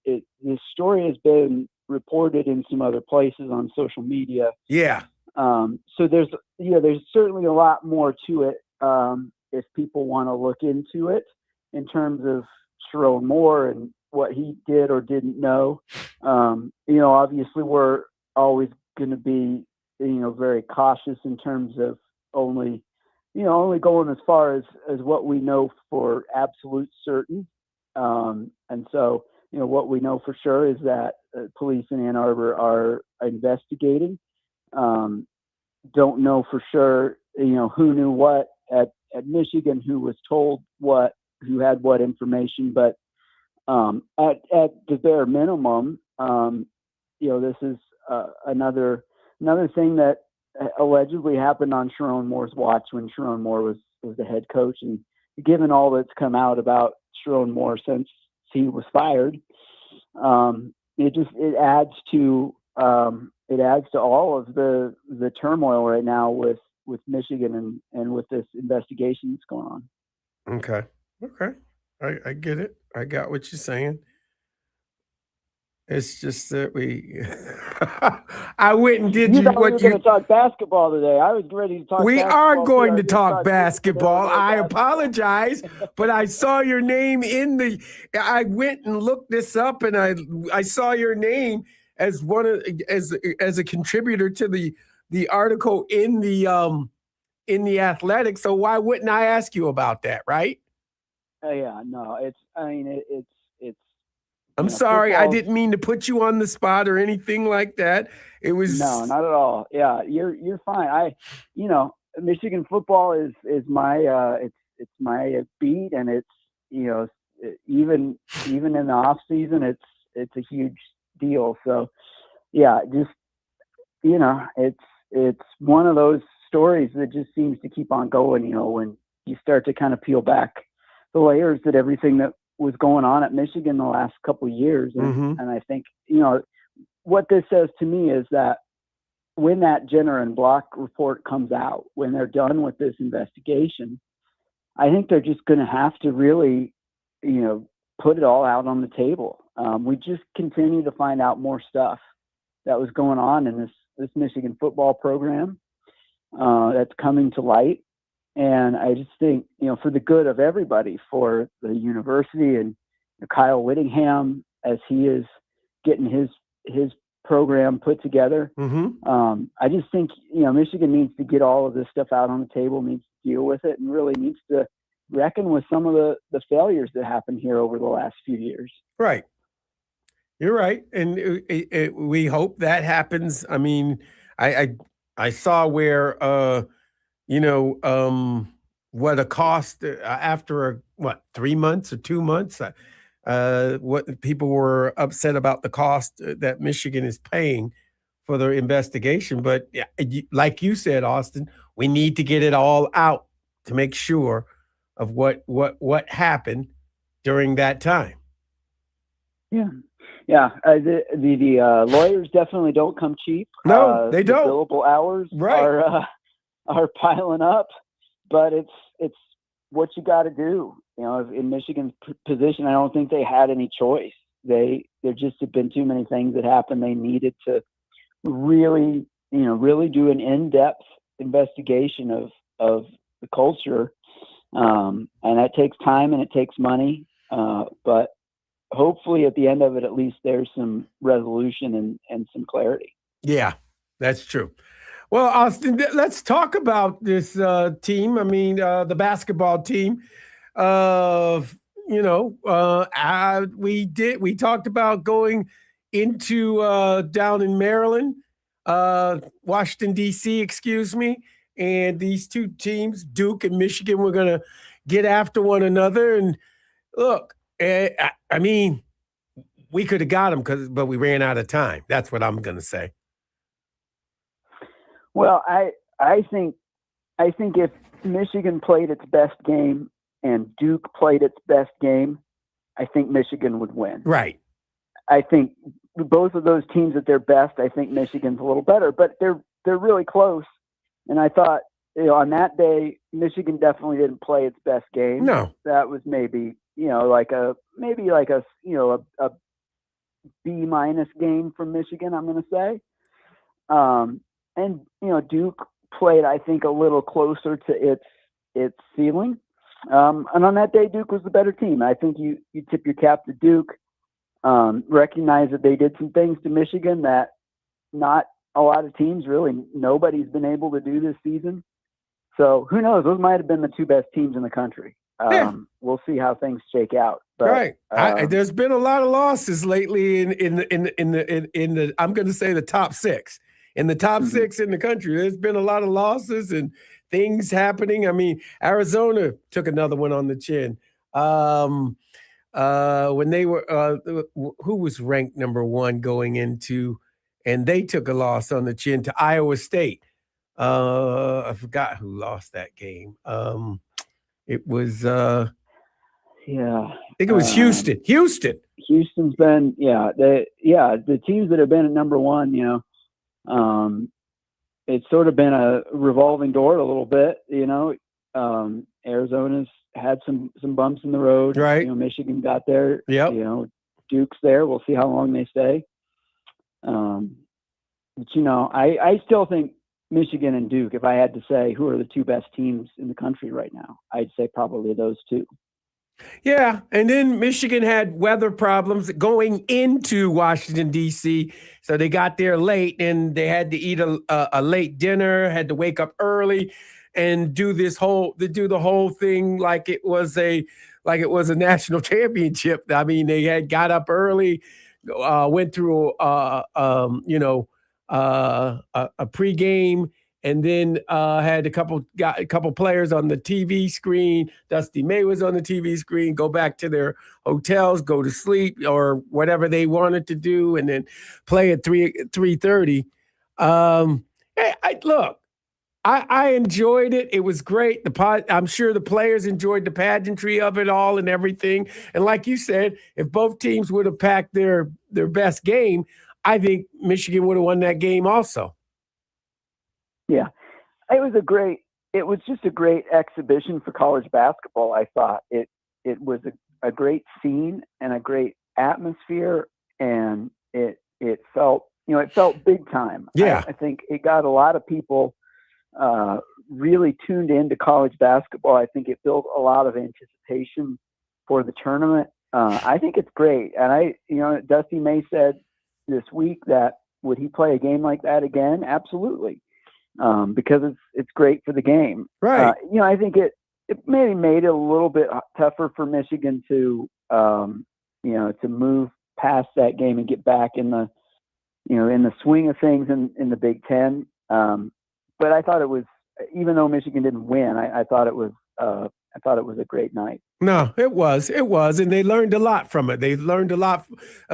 F: This story has been reported in some other places on social media.
B: Yeah.
F: So there's certainly a lot more to it if people want to look into it in terms of Sharon Moore and what he did or didn't know. Obviously we're always going to be, very cautious in terms of only going as far as what we know for absolute certain. And so, what we know for sure is that police in Ann Arbor are investigating. Don't know for sure, who knew what at Michigan, who was told what, who had what information, but at the bare minimum, this is another thing that allegedly happened on Sharon Moore's watch when Sharon Moore was the head coach. And given all that's come out about Sharon Moore since he was fired, it adds to all of the turmoil right now with Michigan and with this investigation that's going on.
B: Okay. I get it. I got what you're saying. It's just that I went and did
F: you
B: what
F: we were
B: you.
F: going to talk basketball today. I was ready to talk.
B: We
F: basketball
B: are going to
F: too.
B: talk basketball. I apologize, but I saw your name in the. I went and looked this up, and I saw your name as as a contributor to the article in the Athletic. So why wouldn't I ask you about that, right?
F: Yeah, no, it's.
B: I'm sorry, I didn't mean to put you on the spot or anything like that. It was
F: no, not at all. Yeah, you're fine. Michigan football is my it's my beat, and it's even in the off season, it's a huge deal. So yeah, just it's one of those stories that just seems to keep on going. When you start to kind of peel back the layers that everything that was going on at Michigan the last couple of years.
B: Mhm.
F: And I think, what this says to me is that when that Jenner and Block report comes out, when they're done with this investigation, I think they're just going to have to really, put it all out on the table. We just continue to find out more stuff that was going on in this Michigan football program that's coming to light. And I just think, for the good of everybody, for the university and Kyle Whittingham, as he is getting his program put together, I just think, Michigan needs to get all of this stuff out on the table, needs to deal with it, and really needs to reckon with some of the failures that happened here over the last few years.
B: Right. You're right. And we hope that happens. I mean, I saw where, what a cost after 3 months or 2 months, what people were upset about the cost that Michigan is paying for their investigation. But yeah, like you said, Austin, we need to get it all out to make sure of what happened during that time.
F: Yeah. Yeah. The lawyers definitely don't come cheap.
B: No, they don't.
F: The billable hours are piling up, but it's what you got to do. In Michigan's position, I don't think they had any choice. There just have been too many things that happened. They needed to really do an in-depth investigation of the culture. And that takes time and it takes money. But hopefully at the end of it, at least there's some resolution and some clarity.
B: Yeah, that's true. Well, Austin, let's talk about this team. I mean, the basketball team. We talked about going into down in Maryland, Washington, D.C., excuse me. And these two teams, Duke and Michigan, were going to get after one another. And look, I mean, we could have got them, but we ran out of time. That's what I'm going to say.
F: Well, I think if Michigan played its best game and Duke played its best game, I think Michigan would win.
B: Right.
F: I think both of those teams at their best, I think Michigan's a little better, but they're really close. And I thought, on that day, Michigan definitely didn't play its best game.
B: No.
F: That was maybe like a B- game from Michigan, I'm going to say. And Duke played, I think, a little closer to its ceiling. And on that day, Duke was the better team. I think you tip your cap to Duke, recognize that they did some things to Michigan that not a lot of teams, really nobody's been able to do this season. So who knows? Those might have been the two best teams in the country. We'll see how things shake out. But,
B: right. There's been a lot of losses lately in the I'm going to say the top six. In the top six in the country, there's been a lot of losses and things happening. I mean, Arizona took another one on the chin. When they were, who was ranked number one going into, and they took a loss on the chin to Iowa State. I forgot who lost that game. It was, I think it was Houston.
F: Houston's been, the teams that have been at number one, it's sort of been a revolving door a little bit, Arizona's had some bumps in the road,
B: right?
F: Michigan got there,
B: yep.
F: Duke's there. We'll see how long they stay. But I still think Michigan and Duke, if I had to say who are the two best teams in the country right now, I'd say probably those two.
B: Yeah, and then Michigan had weather problems going into Washington, D.C., so they got there late, and they had to eat a late dinner, had to wake up early, and do the whole thing like it was a national championship. I mean, they had got up early, went through a pregame. And then had a couple players on the TV screen. Dusty May was on the TV screen. Go back to their hotels, go to sleep, or whatever they wanted to do, and then play at 3:30. Look, I enjoyed it. It was great. I'm sure the players enjoyed the pageantry of it all and everything. And like you said, if both teams would have packed their best game, I think Michigan would have won that game also.
F: Yeah, it was just a great exhibition for college basketball. I thought it was a great scene and a great atmosphere, and it felt big time.
B: Yeah.
F: I think it got a lot of people really tuned into college basketball. I think it built a lot of anticipation for the tournament. I think it's great. And Dusty May said this week that would he play a game like that again? Absolutely. Because it's great for the game.
B: Right.
F: I think it maybe made it a little bit tougher for Michigan to move past that game and get back in the swing of things in the Big Ten. But I thought it was, even though Michigan didn't win, I thought it was a great night. No,
B: it was, and they learned a lot from it. They learned a lot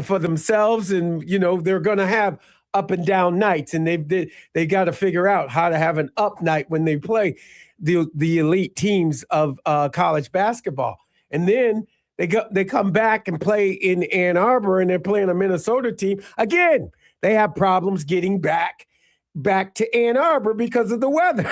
B: for themselves, and they're going to have up and down nights, and they got to figure out how to have an up night when they play the elite teams of college basketball, and then they come back and play in Ann Arbor, and they're playing a Minnesota team again. They have problems getting back to Ann Arbor because of the weather.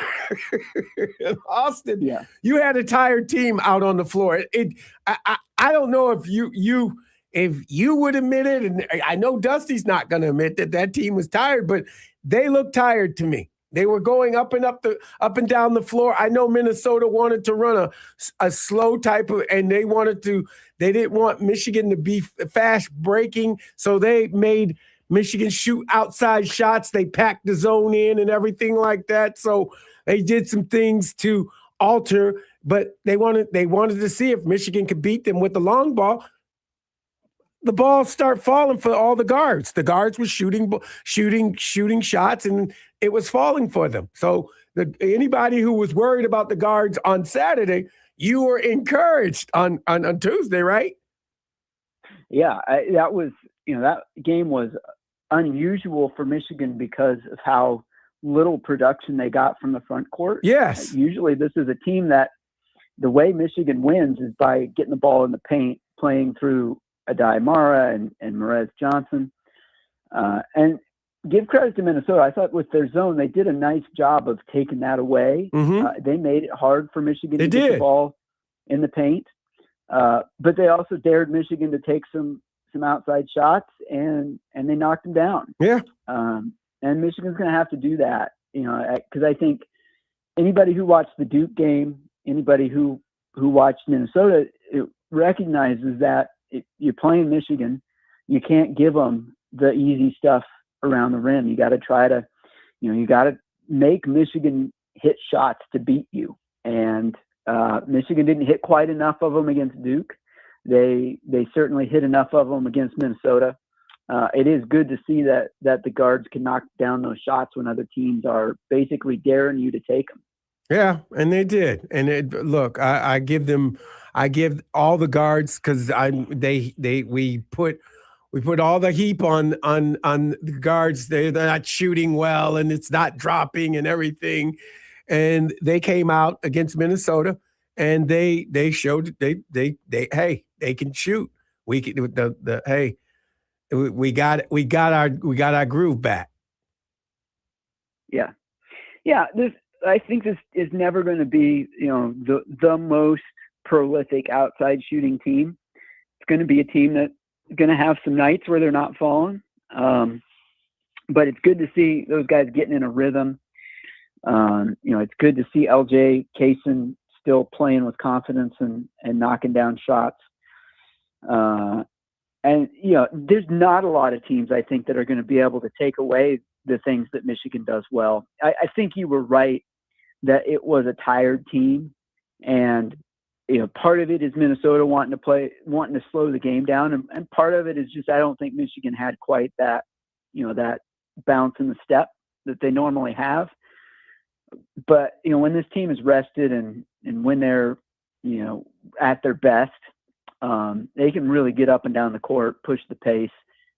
B: In Austin,
F: yeah.
B: You had a tired team out on the floor. I don't know if you would admit it, and I know Dusty's not going to admit that team was tired, but they looked tired to me. They were going up and down the floor. I know Minnesota wanted to run a slow type of, and they didn't want Michigan to be fast breaking, so they made Michigan shoot outside shots. They packed the zone in and everything like that. So they did some things to alter, but they wanted to see if Michigan could beat them with the long ball. The ball start falling for all the guards. The guards were shooting shots, and it was falling for them. So anybody who was worried about the guards on Saturday, you were encouraged on Tuesday, right?
F: Yeah, that game was unusual for Michigan because of how little production they got from the front court.
B: Yes.
F: Usually this is a team that the way Michigan wins is by getting the ball in the paint, playing through Adai Mara and Merez Johnson. And give credit to Minnesota. I thought with their zone, they did a nice job of taking that away.
B: Mm-hmm.
F: They made it hard for Michigan to get the ball in the paint. But they also dared Michigan to take some outside shots, and they knocked them down.
B: Yeah.
F: And Michigan's going to have to do that, because I think anybody who watched the Duke game, anybody who watched Minnesota, it recognizes that you're playing Michigan. You can't give them the easy stuff around the rim. You got to try to, you got to make Michigan hit shots to beat you. And Michigan didn't hit quite enough of them against Duke. They certainly hit enough of them against Minnesota. It is good to see that the guards can knock down those shots when other teams are basically daring you to take them.
B: Yeah, and they did. And look, I give all the guards, because we put all the heap on the guards. They're not shooting well, and it's not dropping and everything. And they came out against Minnesota, and they showed hey, they can shoot. We can we got our groove back.
F: Yeah. I think this is never going to be, the most prolific outside shooting team. It's going to be a team that's going to have some nights where they're not falling. But it's good to see those guys getting in a rhythm. It's good to see LJ Kaysen still playing with confidence and knocking down shots. There's not a lot of teams, I think, that are going to be able to take away the things that Michigan does well. I think you were right that it was a tired team, and part of it is Minnesota wanting to slow the game down, and part of it is just I don't think Michigan had quite that that bounce in the step that they normally have. But when this team is rested and when they're at their best, they can really get up and down the court, push the pace.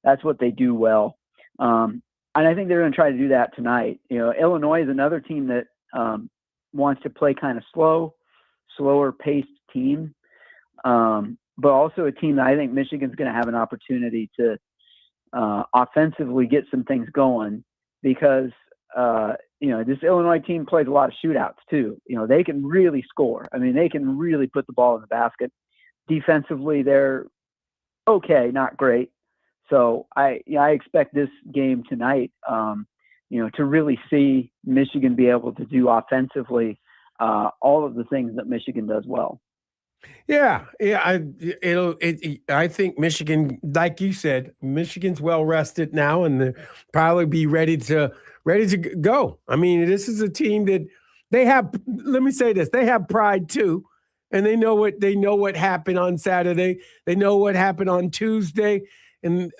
F: That's what they do well. And I think they're going to try to do that tonight. Illinois is another team that wants to play kind of slower paced team, but also a team that I think Michigan's going to have an opportunity to offensively get some things going because, this Illinois team plays a lot of shootouts too. They can really score. I mean, they can really put the ball in the basket. Defensively, they're okay, not great. So I expect this game tonight, to really see Michigan be able to do offensively all of the things that Michigan does well.
B: Yeah. I think Michigan, like you said, Michigan's well rested now, and they'll probably be ready to go. I mean, this is a team that they have. Let me say this: they have pride too, and they know what happened on Saturday. They know what happened on Tuesday, and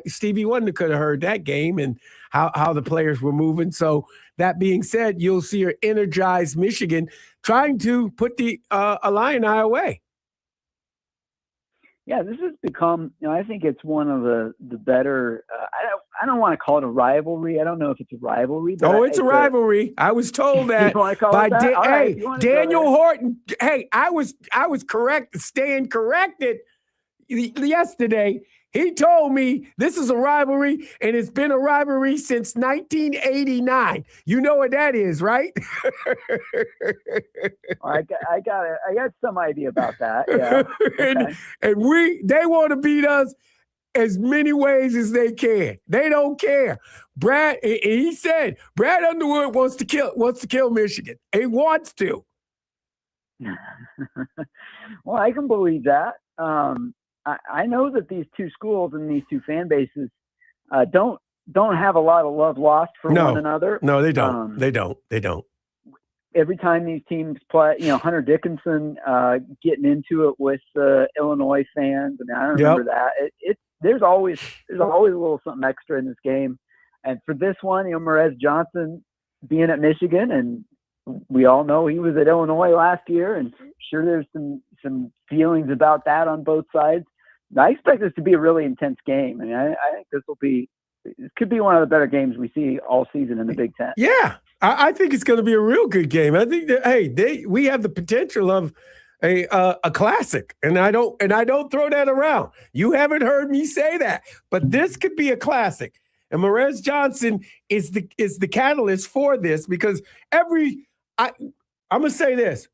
B: Stevie Wonder could have heard that game and how the players were moving. So that being said, you'll see an energized Michigan trying to put the Illini away.
F: Yeah, this has become, I think it's one of the better, I don't want to call it a rivalry. I don't know if it's a rivalry.
B: But it's a rivalry. I was told that by Daniel Horton. Hey, I was staying corrected yesterday. He told me this is a rivalry, and it's been a rivalry since 1989. You know what that is, right?
F: I got some idea about that. Yeah. Okay.
B: and they want to beat us as many ways as they can. They don't care. He said Brad Underwood wants to kill Michigan. He wants to.
F: Well, I can believe that. I know that these two schools and these two fan bases don't have a lot of love lost for one another.
B: No, they don't. They don't.
F: Every time these teams play, Hunter Dickinson getting into it with Illinois fans. I mean, I remember that. There's always a little something extra in this game. And for this one, Morez Johnson being at Michigan, and we all know he was at Illinois last year, and sure there's some feelings about that on both sides. I expect this to be a really intense game. I mean, I think this could be one of the better games we see all season in the Big Ten.
B: Yeah, I think it's going to be a real good game. I think that we have the potential of a classic, and I don't throw that around. You haven't heard me say that, but this could be a classic. And Morez Johnson is the catalyst for this because I'm gonna say this.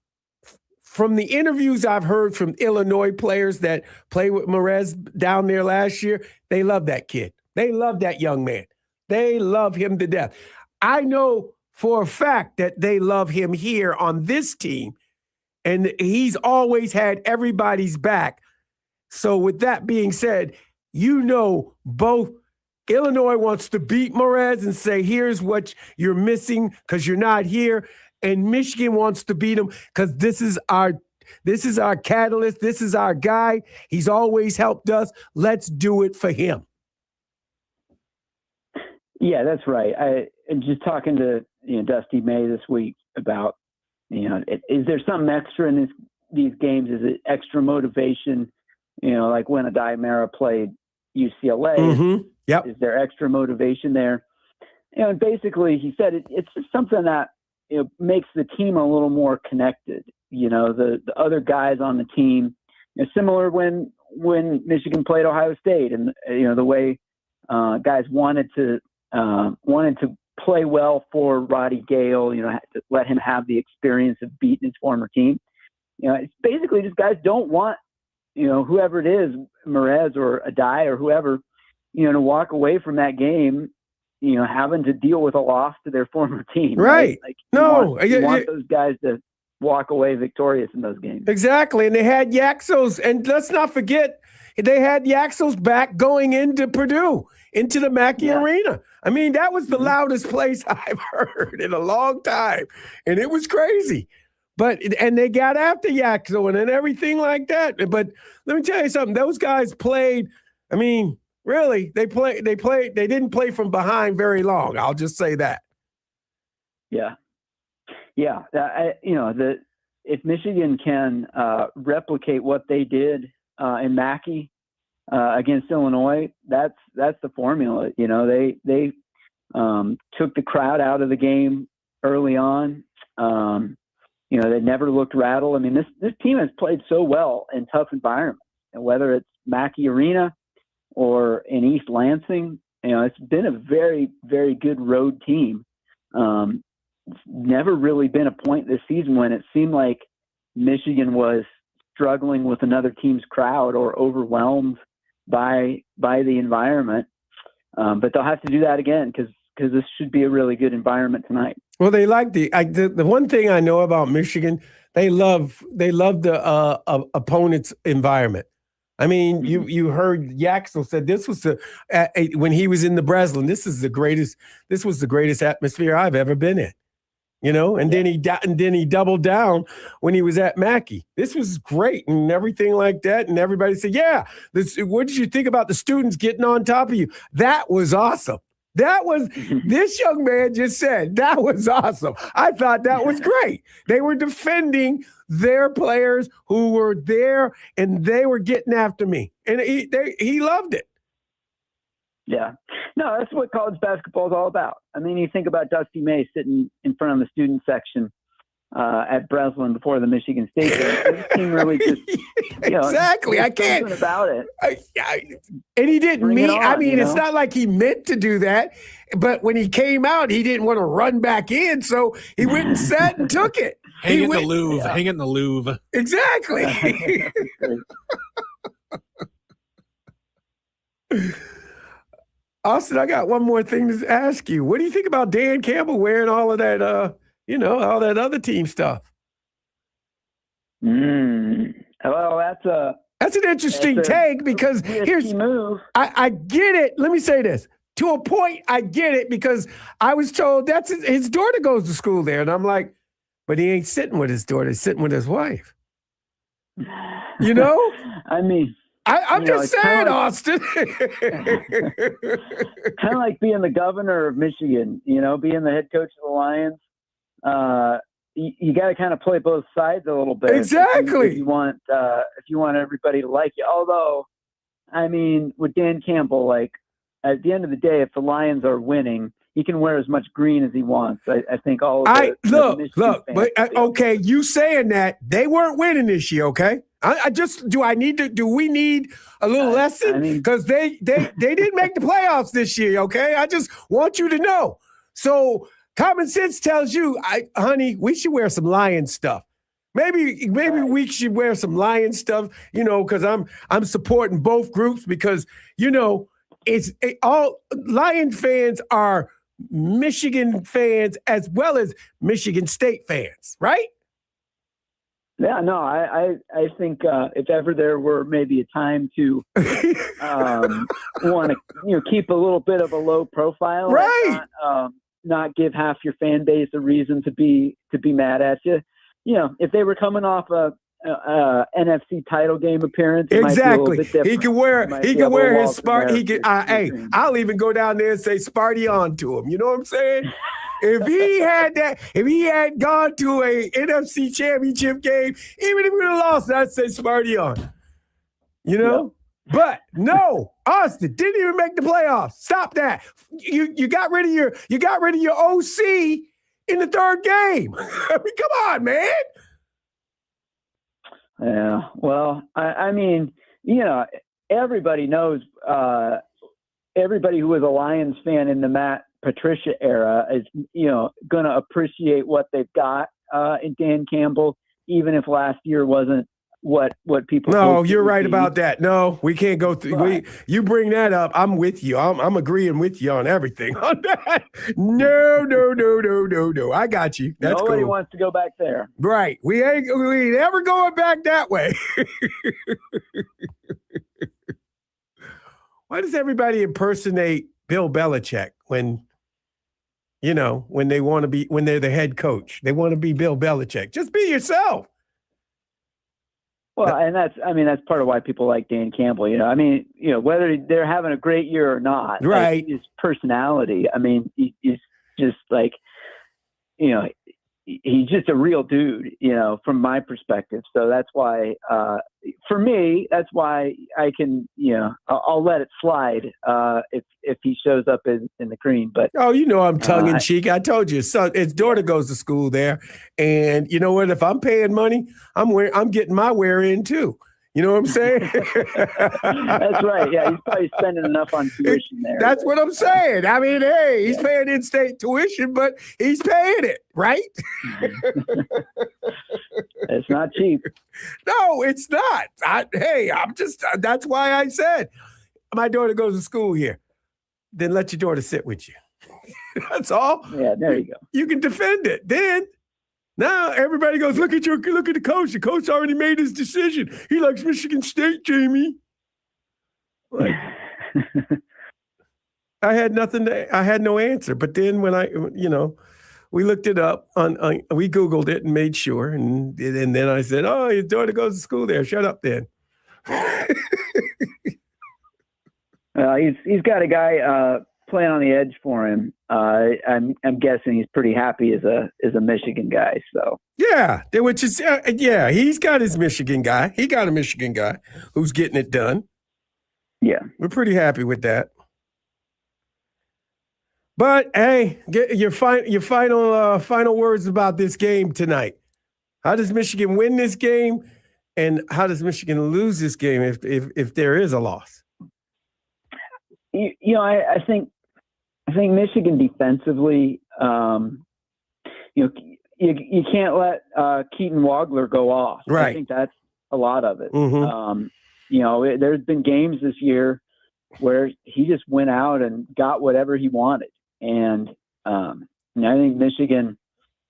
B: From the interviews I've heard from Illinois players that play with Morez down there last year, they love that kid. They love that young man. They love him to death. I know for a fact that they love him here on this team, and he's always had everybody's back. So with that being said, both Illinois wants to beat Morez and say, here's what you're missing because you're not here. And Michigan wants to beat him because this is our catalyst. This is our guy. He's always helped us. Let's do it for him.
F: Yeah, that's right. And just talking to Dusty May this week about is there something extra in these games? Is it extra motivation? Like when Adai-Mera played UCLA.
B: Mm-hmm. Yep.
F: Is there extra motivation there? And basically, he said it's just something that makes the team a little more connected. The other guys on the team, similar when Michigan played Ohio State, and the way guys wanted to play well for Roddy Gale, to let him have the experience of beating his former team. It's basically just guys don't want whoever it is, Morez or Adai or whoever, to walk away from that game having to deal with a loss to their former team.
B: Right.
F: Like,
B: you
F: want those guys to walk away victorious in those games.
B: Exactly. And they had Yaxos, and let's not forget, they had Yaxos back going into Purdue, into the Mackey Arena. I mean, that was the loudest place I've heard in a long time. And it was crazy. And they got after Yaxo and everything like that. But let me tell you something. Those guys played, I mean, really, they didn't play from behind very long. I'll just say that.
F: Yeah. Yeah. If Michigan can replicate what they did in Mackey against Illinois, that's the formula. They took the crowd out of the game early on. They never looked rattled. I mean, this team has played so well in tough environments, and whether it's Mackey Arena or in East Lansing, it's been a very, very good road team. It's never really been a point this season when it seemed like Michigan was struggling with another team's crowd or overwhelmed by the environment. But they'll have to do that again because this should be a really good environment tonight.
B: Well, they like the one thing I know about Michigan, they love the opponent's environment. I mean, you heard Yaxel said this was when he was in the Breslin, this was the greatest atmosphere I've ever been in. And then he doubled down when he was at Mackey. This was great and everything like that. And everybody said, "Yeah, what did you think about the students getting on top of you?" That was awesome. This young man just said, that was awesome. I thought that was great. They were defending their players who were there, and they were getting after me. And he loved it.
F: Yeah. No, that's what college basketball is all about. I mean, you think about Dusty May sitting in front of the student section at Breslin before the Michigan State game. This team really just
B: exactly. I can't
F: about it.
B: And he didn't mean. I mean, it's
F: know?
B: not like he meant to do that. But when he came out, he didn't want to run back in, so he went and sat and took it.
D: Hang it in the Louvre.
B: Exactly. Austin, I got one more thing to ask you. What do you think about Dan Campbell wearing all of that? All that other team stuff.
F: Well,
B: that's an interesting take because here's
F: move.
B: I get it. Let me say this. To a point, I get it because I was told that's his daughter goes to school there. And I'm like, but he ain't sitting with his daughter. He's sitting with his wife.
F: I mean,
B: I'm just saying, Austin.
F: Kind of like being the governor of Michigan, being the head coach of the Lions. You got to kind of play both sides a little bit.
B: Exactly.
F: If you want everybody to like you. Although, I mean, with Dan Campbell, like at the end of the day, if the Lions are winning, he can wear as much green as he wants. I think all of
B: look. But okay, you saying that they weren't winning this year, okay? Do we need a little lesson? Because they didn't make the playoffs this year, okay? I just want you to know. So common sense tells you, honey, we should wear some Lion stuff. Maybe we should wear some Lion stuff, because I'm supporting both groups because, all Lion fans are Michigan fans as well as Michigan State fans, right?
F: Yeah, no, I think if ever there were maybe a time to want to keep a little bit of a low profile,
B: right?
F: Not give half your fan base a reason to be mad at you. If they were coming off a NFC title game appearance,
B: exactly. He can wear his Sparty. I'll even go down there and say Sparty on to him. You know what I'm saying? If he had gone to a NFC championship game, even if we would have lost, I'd say Sparty on. Yep. But no, Austin didn't even make the playoffs. Stop that. You got rid of your OC in the third game. I mean, come on, man.
F: Yeah. Well, I mean, everybody knows. Everybody who was a Lions fan in the Matt Patricia era is, going to appreciate what they've got in Dan Campbell, even if last year wasn't what people.
B: No, you're right about that. No, we can't go through. You bring that up, I'm with you. I'm agreeing with you on everything on that. No. I got you. That's
F: Nobody
B: cool.
F: wants to go back there.
B: Right. We ain't ever going back that way. Why does everybody impersonate Bill Belichick when they're the head coach? They want to be Bill Belichick. Just be yourself.
F: Well, and that's part of why people like Dan Campbell. Whether they're having a great year or not,
B: right?
F: His personality. I mean, he's just like, he's just a real dude, from my perspective. So that's why, for me, that's why I can, I'll let it slide if he shows up in the green. But
B: I'm tongue in cheek. I told you, his daughter goes to school there, and you know what? If I'm paying money, I'm getting my wear in too. You know what I'm saying?
F: That's right. Yeah, he's probably spending enough on tuition there.
B: That's what I'm saying. I mean, hey, he's paying in-state tuition, but he's paying it, right?
F: It's not cheap.
B: No, it's not. That's why I said my daughter goes to school here. Then let your daughter sit with you. That's all.
F: Yeah, there you go.
B: You can defend it. Then now everybody goes, look at the coach. The coach already made his decision. He likes Michigan State, Jamie. Like, I had no answer. But then when we looked it up we Googled it and made sure. And then I said, oh, his daughter goes to school there. Shut up then.
F: He's got a guy playing on the edge for him. I'm guessing he's pretty happy as a Michigan guy. So
B: yeah, which is he's got his Michigan guy. He got a Michigan guy who's getting it done.
F: Yeah,
B: we're pretty happy with that. But hey, get your final words about this game tonight. How does Michigan win this game, and how does Michigan lose this game if there is a loss?
F: I think Michigan defensively, you can't let Keaton Wagler go off.
B: Right.
F: I think that's a lot of it.
B: Mm-hmm.
F: There's been games this year where he just went out and got whatever he wanted. And I think Michigan,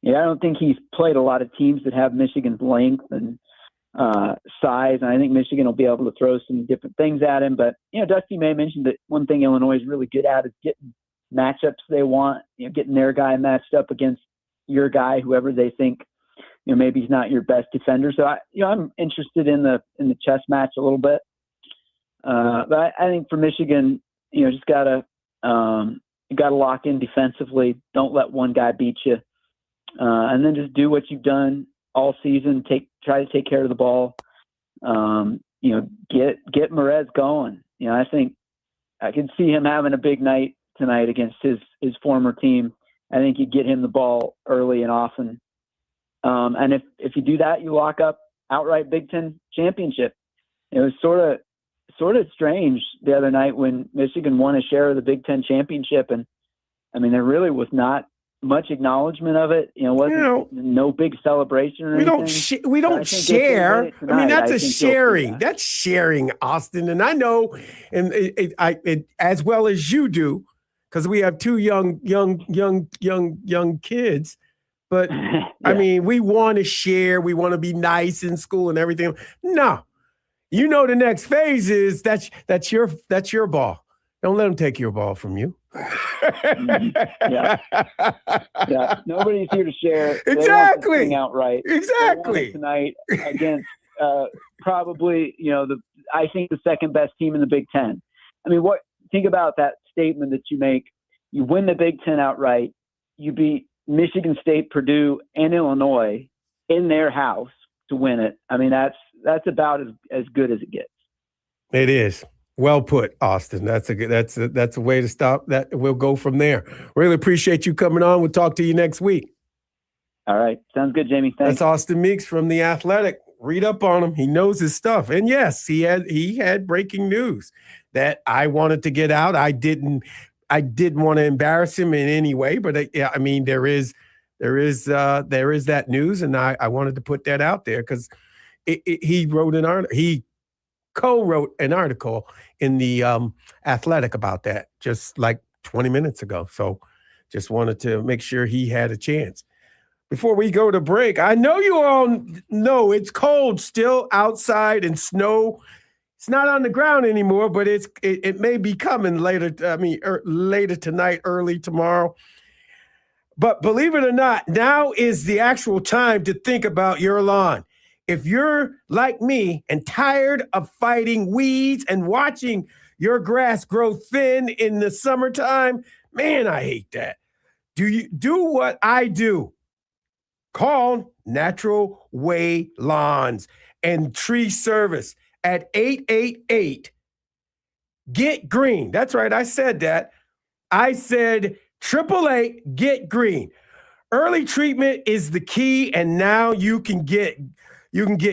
F: I don't think he's played a lot of teams that have Michigan's length and size, and I think Michigan will be able to throw some different things at him. But Dusty May mentioned that one thing Illinois is really good at is getting matchups they want, getting their guy matched up against your guy, whoever they think maybe he's not your best defender. So I'm interested in the chess match a little bit. But I think for Michigan, just gotta lock in defensively. Don't let one guy beat you, and then just do what you've done all season. Try to take care of the ball. Get Merez going. I think I can see him having a big night tonight against his former team. I think you get him the ball early and often. And if you do that, you lock up outright Big Ten championship. It was sort of strange the other night when Michigan won a share of the Big Ten championship, and I mean there really was not much acknowledgement of it. Wasn't no big celebration or anything.
B: We don't share. I mean, that's a sharing. That's sharing, Austin. And I know, and as well as you do, because we have two young kids. But yeah. I mean, we want to share. We want to be nice in school and everything. No, the next phase is that's your ball. Don't let them take your ball from you.
F: Yeah. Nobody's here to share.
B: Exactly.
F: Outright.
B: Exactly.
F: Tonight against probably I think the second best team in the Big Ten. I mean, think about that statement that you make. You win the Big Ten outright. You beat Michigan State, Purdue, and Illinois in their house to win it. I mean, that's about as good as it gets.
B: It is. Well put, Austin. That's a way to stop that. We'll go from there. Really appreciate you coming on. We'll talk to you next week.
F: All right. Sounds good, Jamie. Thanks.
B: That's Austin Meeks from The Athletic. Read up on him. He knows his stuff. And yes, he had breaking news that I wanted to get out. I didn't want to embarrass him in any way, but I mean, there is that news, and I wanted to put that out there because he wrote an article. He co-wrote an article in The Athletic about that just like 20 minutes ago. So just wanted to make sure he had a chance. Before we go to break, I know you all know it's cold still outside and snow. It's not on the ground anymore, but it may be coming later. Later tonight, early tomorrow. But believe it or not, now is the actual time to think about your lawn. If you're like me and tired of fighting weeds and watching your grass grow thin in the summertime, man, I hate that. Do what I do. Call Natural Way Lawns and Tree Service at 888 Get Green. That's right, I said that. I said 888 Get Green. Early treatment is the key, and now you can get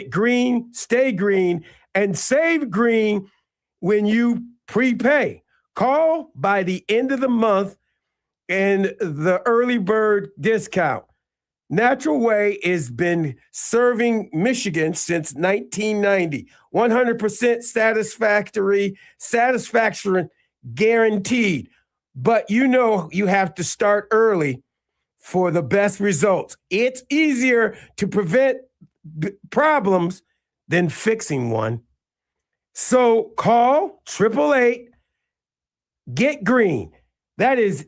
B: green, stay green, and save green when you prepay. Call by the end of the month and the early bird discount. Natural Way has been serving Michigan since 1990. 100% satisfaction guaranteed. But you know you have to start early for the best results. It's easier to prevent problems than fixing one. So call 888 Get Green. That is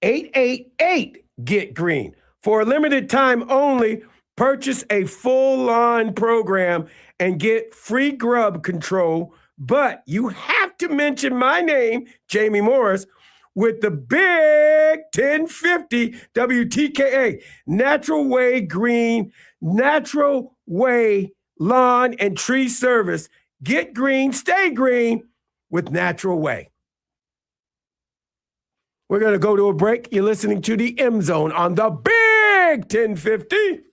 B: 888 Get Green. For a limited time only, purchase a full lawn program and get free grub control. But you have to mention my name, Jamie Morris, with the big 1050 WTKA. Natural Way Green, Natural Way Lawn and Tree Service. Get green, stay green with Natural Way. We're going to go to a break. You're listening to the M Zone on the big 1050.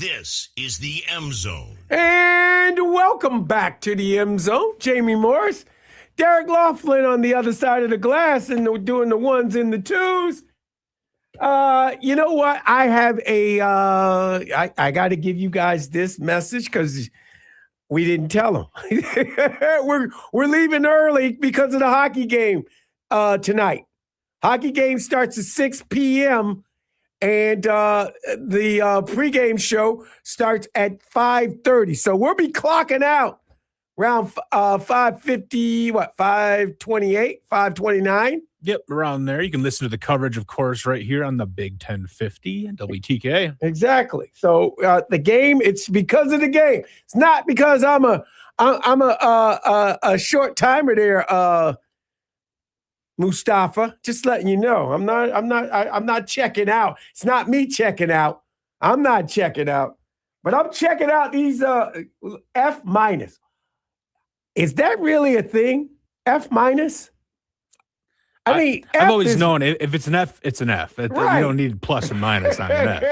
A: This is the M Zone.
B: And welcome back to the M Zone. Jamie Morris, Derek Laughlin on the other side of the glass, and we're doing the ones and the twos. You know what? I have I got to give you guys this message because we didn't tell them. we're leaving early because of the hockey game tonight. Hockey game starts at 6 p.m. and the pregame show starts at 5:30. So we'll be clocking out around 5:50, 5:28, 5:29.
D: Yep, around there. You can listen to the coverage, of course, right here on the Big 1050 and WTK.
B: Exactly. So the game, it's because of the game. It's not because I'm a short timer there, Mustafa. Just letting you know, I'm not checking out. It's not me checking out. I'm not checking out, but I'm checking out these F minus. Is that really a thing? F minus? I mean,
D: I've always known if it's an F, it's an F.
B: Right.
D: You don't need plus and minus on an F.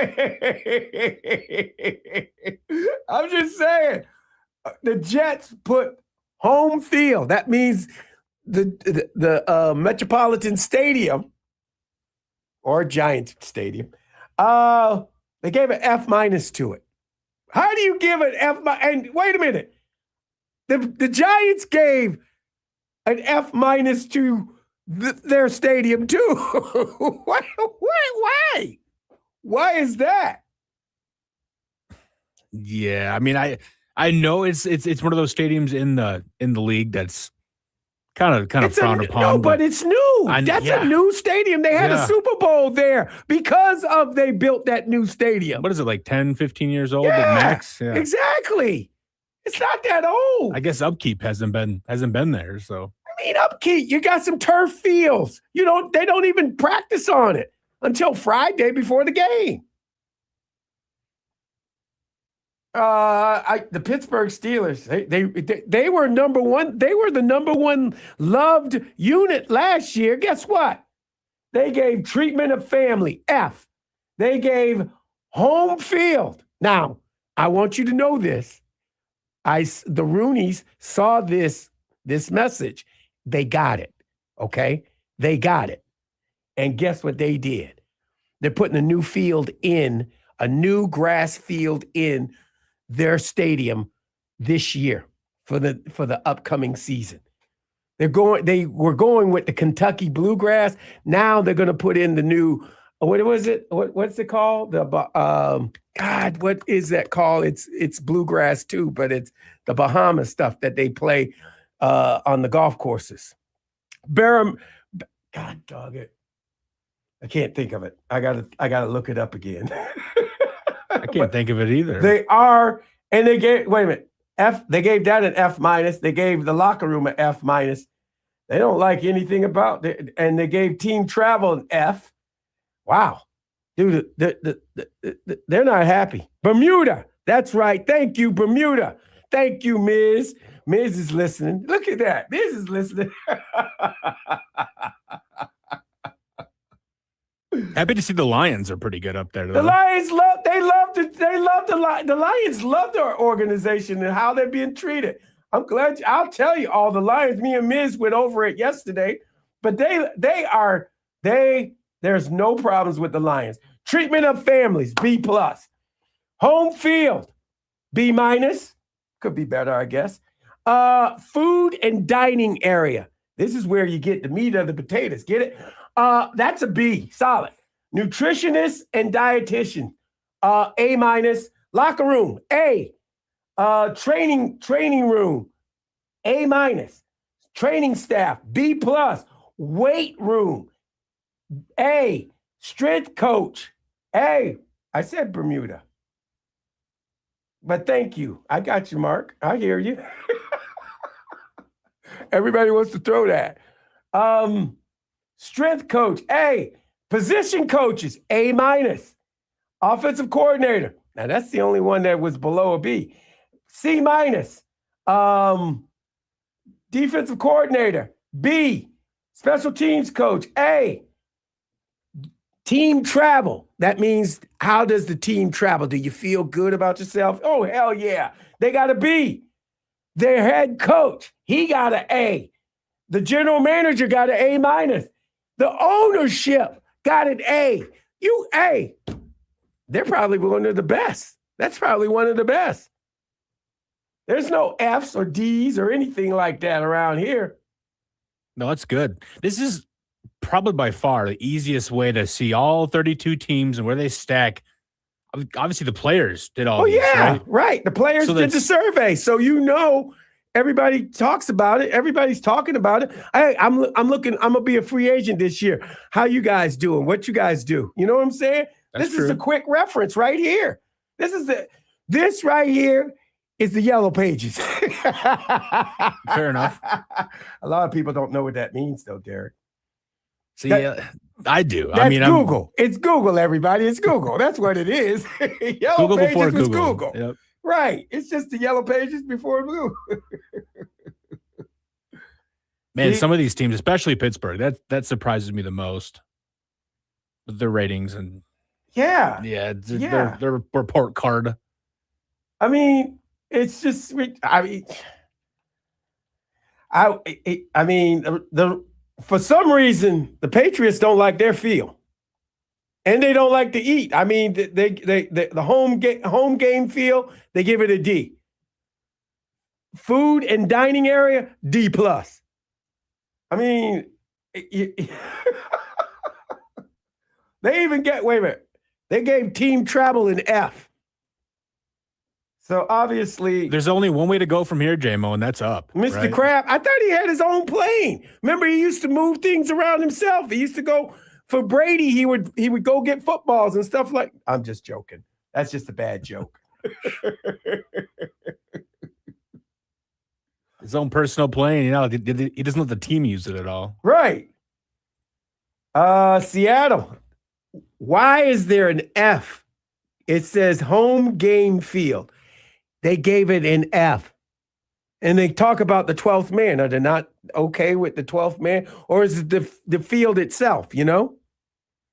B: I'm just saying, the Jets put home field. That means the Metropolitan Stadium or Giants Stadium. They gave an F minus to it. How do you give an F minus? And wait a minute, the Giants gave an F minus to their stadium too. Why? Why is that?
D: Yeah, I mean, I know it's one of those stadiums in the league that's kind of frowned upon.
B: No, but it's new. That's
D: yeah.
B: a new stadium. They had a Super Bowl there because of they built that new stadium.
D: What is it, like 10, 15 years old
B: Yeah,
D: at max? Yeah.
B: exactly. It's not that old.
D: I guess upkeep hasn't been there, so.
B: I mean, upkeep. You got some turf fields. They don't even practice on it until Friday before the game. The Pittsburgh Steelers, they were number one. They were the number one loved unit last year. Guess what? They gave treatment of family, F. They gave home field. Now, I want you to know this. The Rooneys saw this message. They got it, okay? They got it. And guess what they did? They're putting a new field in, a new grass field in their stadium this year for the upcoming season. They were going with the Kentucky Bluegrass. Now they're going to put in the new, what was it? What's it called? God, what is that called? It's bluegrass too, but it's the Bahamas stuff that they play on the golf courses. God dog it. I can't think of it. I gotta look it up again.
D: I can't think of it either.
B: They are, and they gave, wait a minute, F, they gave that an F minus. They gave the locker room an F minus. They don't like anything about it. And they gave team travel an F. Wow. Dude, they're not happy. Bermuda. That's right. Thank you, Bermuda. Thank you, Miz. Miz is listening. Look at that. Miz is listening.
D: Happy to see the Lions are pretty good up there, though.
B: The Lions the Lions love their organization and how they're being treated. I'm glad. I'll tell you, all the Lions, me and Miz went over it yesterday, but there's no problems with the Lions. Treatment of families, B+. Home field, B-. Could be better, I guess. Food and dining area. This is where you get the meat of the potatoes. Get it? That's a B, solid. Nutritionist and dietitian, A-. Locker room, A. Training room, A-. Training staff, B+. Weight room, A. Strength coach, A. I said Bermuda. But thank you. I got you, Mark. I hear you. Everybody wants to throw that. Strength coach, A. Position coaches, A-. Offensive coordinator. Now, that's the only one that was below a B. C-. Defensive coordinator, B. Special teams coach, A. Team travel. That means, how does the team travel? Do you feel good about yourself? Oh, hell yeah. They got a B. Their head coach, he got an A. The general manager got an A minus. The ownership got an A. They're probably one of the best. That's probably one of the best. There's no Fs or Ds or anything like that around here.
D: No, that's good. This is probably by far the easiest way to see all 32 teams and where they stack. Obviously, the players did all.
B: Oh,
D: these,
B: yeah, right. The players did the survey, so everybody talks about it. Everybody's talking about it. I'm looking. I'm gonna be a free agent this year. How you guys doing? What you guys do? You know what I'm saying? This is a quick reference right here. This right here is the Yellow Pages.
D: Fair enough.
B: A lot of people don't know what that means, though, Derek.
D: See, I do.
B: That's Google. It's Google, everybody. It's Google. That's what it is. Yellow
D: Google
B: Pages
D: before
B: was
D: Google.
B: Google.
D: Yep.
B: Right. It's just the Yellow Pages before Blue.
D: Man, some of these teams, especially Pittsburgh, that surprises me the most. With their ratings and their report card.
B: I mean, it's just. For some reason, the Patriots don't like their field, and they don't like to eat. I mean, the home game field, they give it a D. Food and dining area, D plus. I mean, they even they gave team travel an F. So obviously,
D: there's only one way to go from here, J-Mo, and that's up.
B: Mr.
D: Right?
B: Kraft, I thought he had his own plane. Remember, he used to move things around himself. He used to go for Brady. He would go get footballs and stuff like. I'm just joking. That's just a bad joke.
D: His own personal plane, he doesn't let the team use it at all.
B: Right. Seattle. Why is there an F? It says home game field. They gave it an F. And they talk about the 12th man. Are they not okay with the 12th man? Or is it the field itself,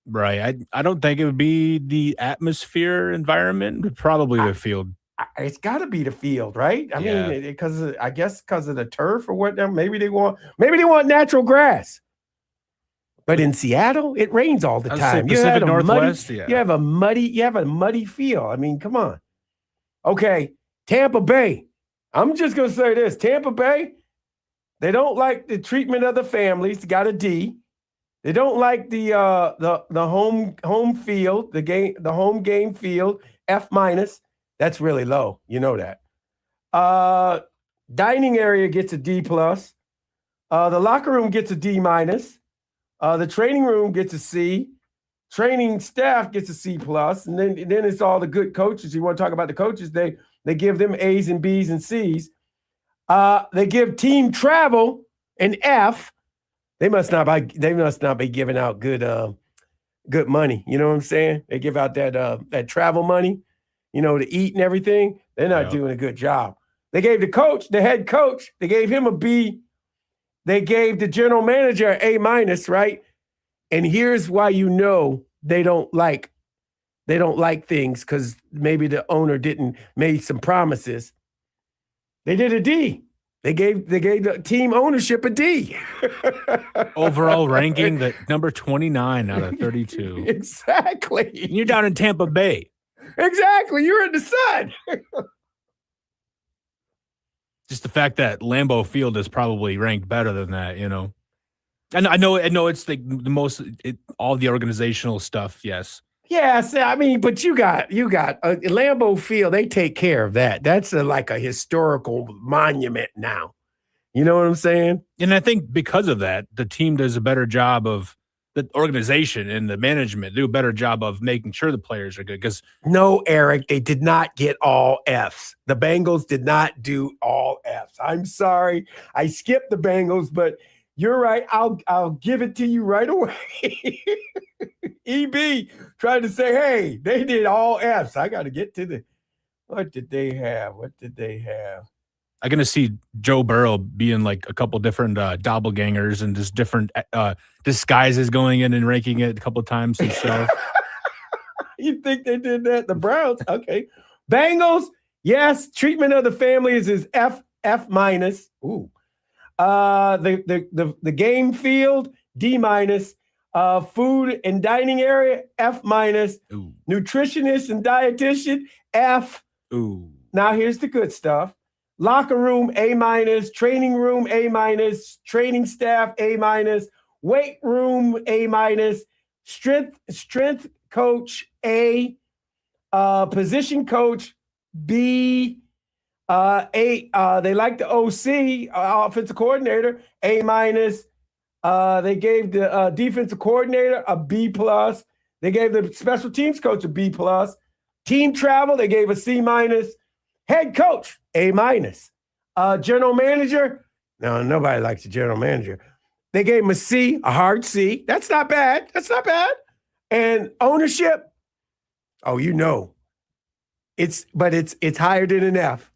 D: Right. I don't think it would be the atmosphere environment, but probably the field.
B: It's got to be the field, right? I mean, because of the turf or whatever. Maybe they want natural grass. But in Seattle, it rains all the time. You have a muddy feel. I mean, come on. Okay, Tampa Bay. I'm just gonna say this: Tampa Bay, they don't like the treatment of the families. Got a D. They don't like the home field, the home game field, F minus. That's really low. You know that. Dining area gets a D plus. The locker room gets a D minus. The training room gets a C. Training staff gets a C plus. And then it's all the good coaches. You want to talk about the coaches? They give them A's and B's and C's. They give team travel an F. They must not be giving out good money. You know what I'm saying? They give out that travel money, to eat and everything. They're not doing a good job. They gave the head coach, they gave him a B. They gave the general manager an A minus, right? And here's why they don't like things, because maybe the owner didn't make some promises. They did a D. They gave the team ownership a D.
D: Overall ranking, the number 29 out of 32.
B: Exactly.
D: And you're down in Tampa Bay.
B: Exactly. You're in the sun.
D: Just the fact that Lambeau Field is probably ranked better than that, And I know it's like the most all the organizational stuff. Yes.
B: Yes, I mean, but you got Lambeau Field. They take care of that. That's like a historical monument now. You know what I'm saying?
D: And I think because of that, the team does a better job of the organization and the management do a better job of making sure the players are good. Because
B: no, Eric, they did not get all Fs. The Bengals did not do all Fs. I'm sorry, I skipped the Bengals, but you're right. I'll give it to you right away. EB tried to say, hey, they did all Fs. I got to get to what did they have?
D: I'm gonna see Joe Burrow being like a couple different doppelgangers and just different disguises going in and ranking it a couple of times himself.
B: You think they did that? The Browns, okay. Bengals, yes. Treatment of the families is F minus. Ooh. The game field D minus. Food and dining area F minus.
D: Ooh.
B: Nutritionist and dietitian F.
D: Ooh.
B: Now here's the good stuff. Locker room A minus. Training room A minus. Training staff A minus. Weight room A minus. Strength coach A. Position coach B. A. They like the OC, offensive coordinator, A minus. They gave the defensive coordinator a B plus. They gave the special teams coach a B plus. Team travel, they gave a C minus. Head coach, A minus. General manager, no, nobody likes the general manager. They gave him a C, a hard C. That's not bad. That's not bad. And ownership, oh, you know, it's higher than an F.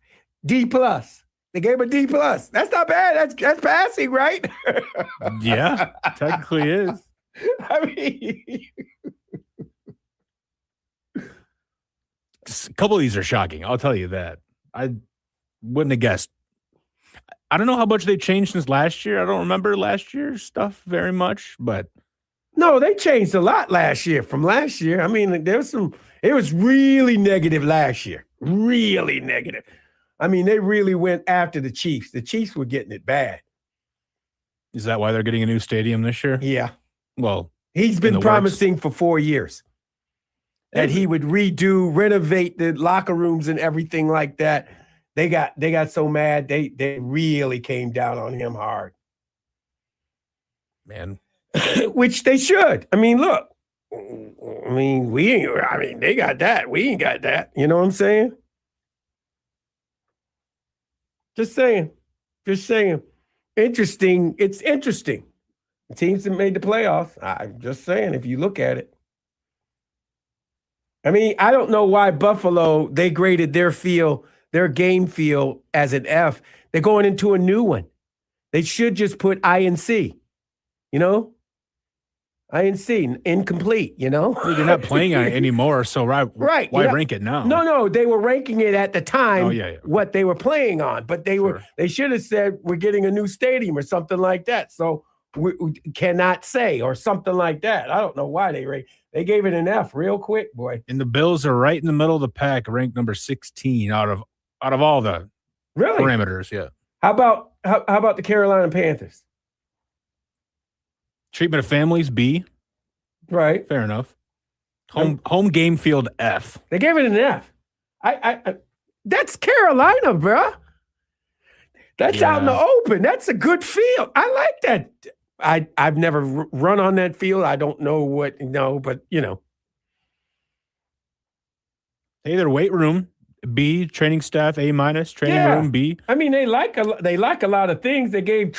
B: D plus. They gave him a D plus. That's not bad. That's passing, right?
D: Yeah, technically is.
B: I mean,
D: a couple of these are shocking. I'll tell you that. I wouldn't have guessed. I don't know how much they changed since last year. I don't remember last year's stuff very much, but
B: no, they changed a lot last year from last year. I mean, there was it was really negative last year. Really negative. I mean, they really went after the Chiefs. The Chiefs were getting it bad.
D: Is that why they're getting a new stadium this year?
B: Yeah.
D: Well,
B: he's been promising for 4 years that he would renovate the locker rooms and everything like that. They got so mad. They really came down on him hard.
D: Man.
B: Which they should. I mean, look. I mean, they got that. We ain't got that. You know what I'm saying? Just saying. Interesting. It's interesting. The teams that made the playoffs. I'm just saying, if you look at it. I mean, I don't know why Buffalo, they graded their game feel as an F. They're going into a new one. They should just put INC, you know? INC, incomplete, you know?
D: They're not playing on it anymore, so right. Why rank it now?
B: No, they were ranking it at the time,
D: yeah.
B: what they were playing on, but they should have said we're getting a new stadium or something like that. So we cannot say or something like that. I don't know why they gave it an F real quick, boy.
D: And the Bills are right in the middle of the pack, ranked number 16 out of all the parameters. Yeah.
B: How about the Carolina Panthers?
D: Treatment of families, B.
B: Right.
D: Fair enough. Home game field, F.
B: They gave it an F. I that's Carolina, bruh. That's out in the open. That's a good field. I like that. I've never run on that field. I don't know but you know.
D: Hey, their weight room, B. Training staff, A minus. Training room, B.
B: I mean, they like a lot of things. They gave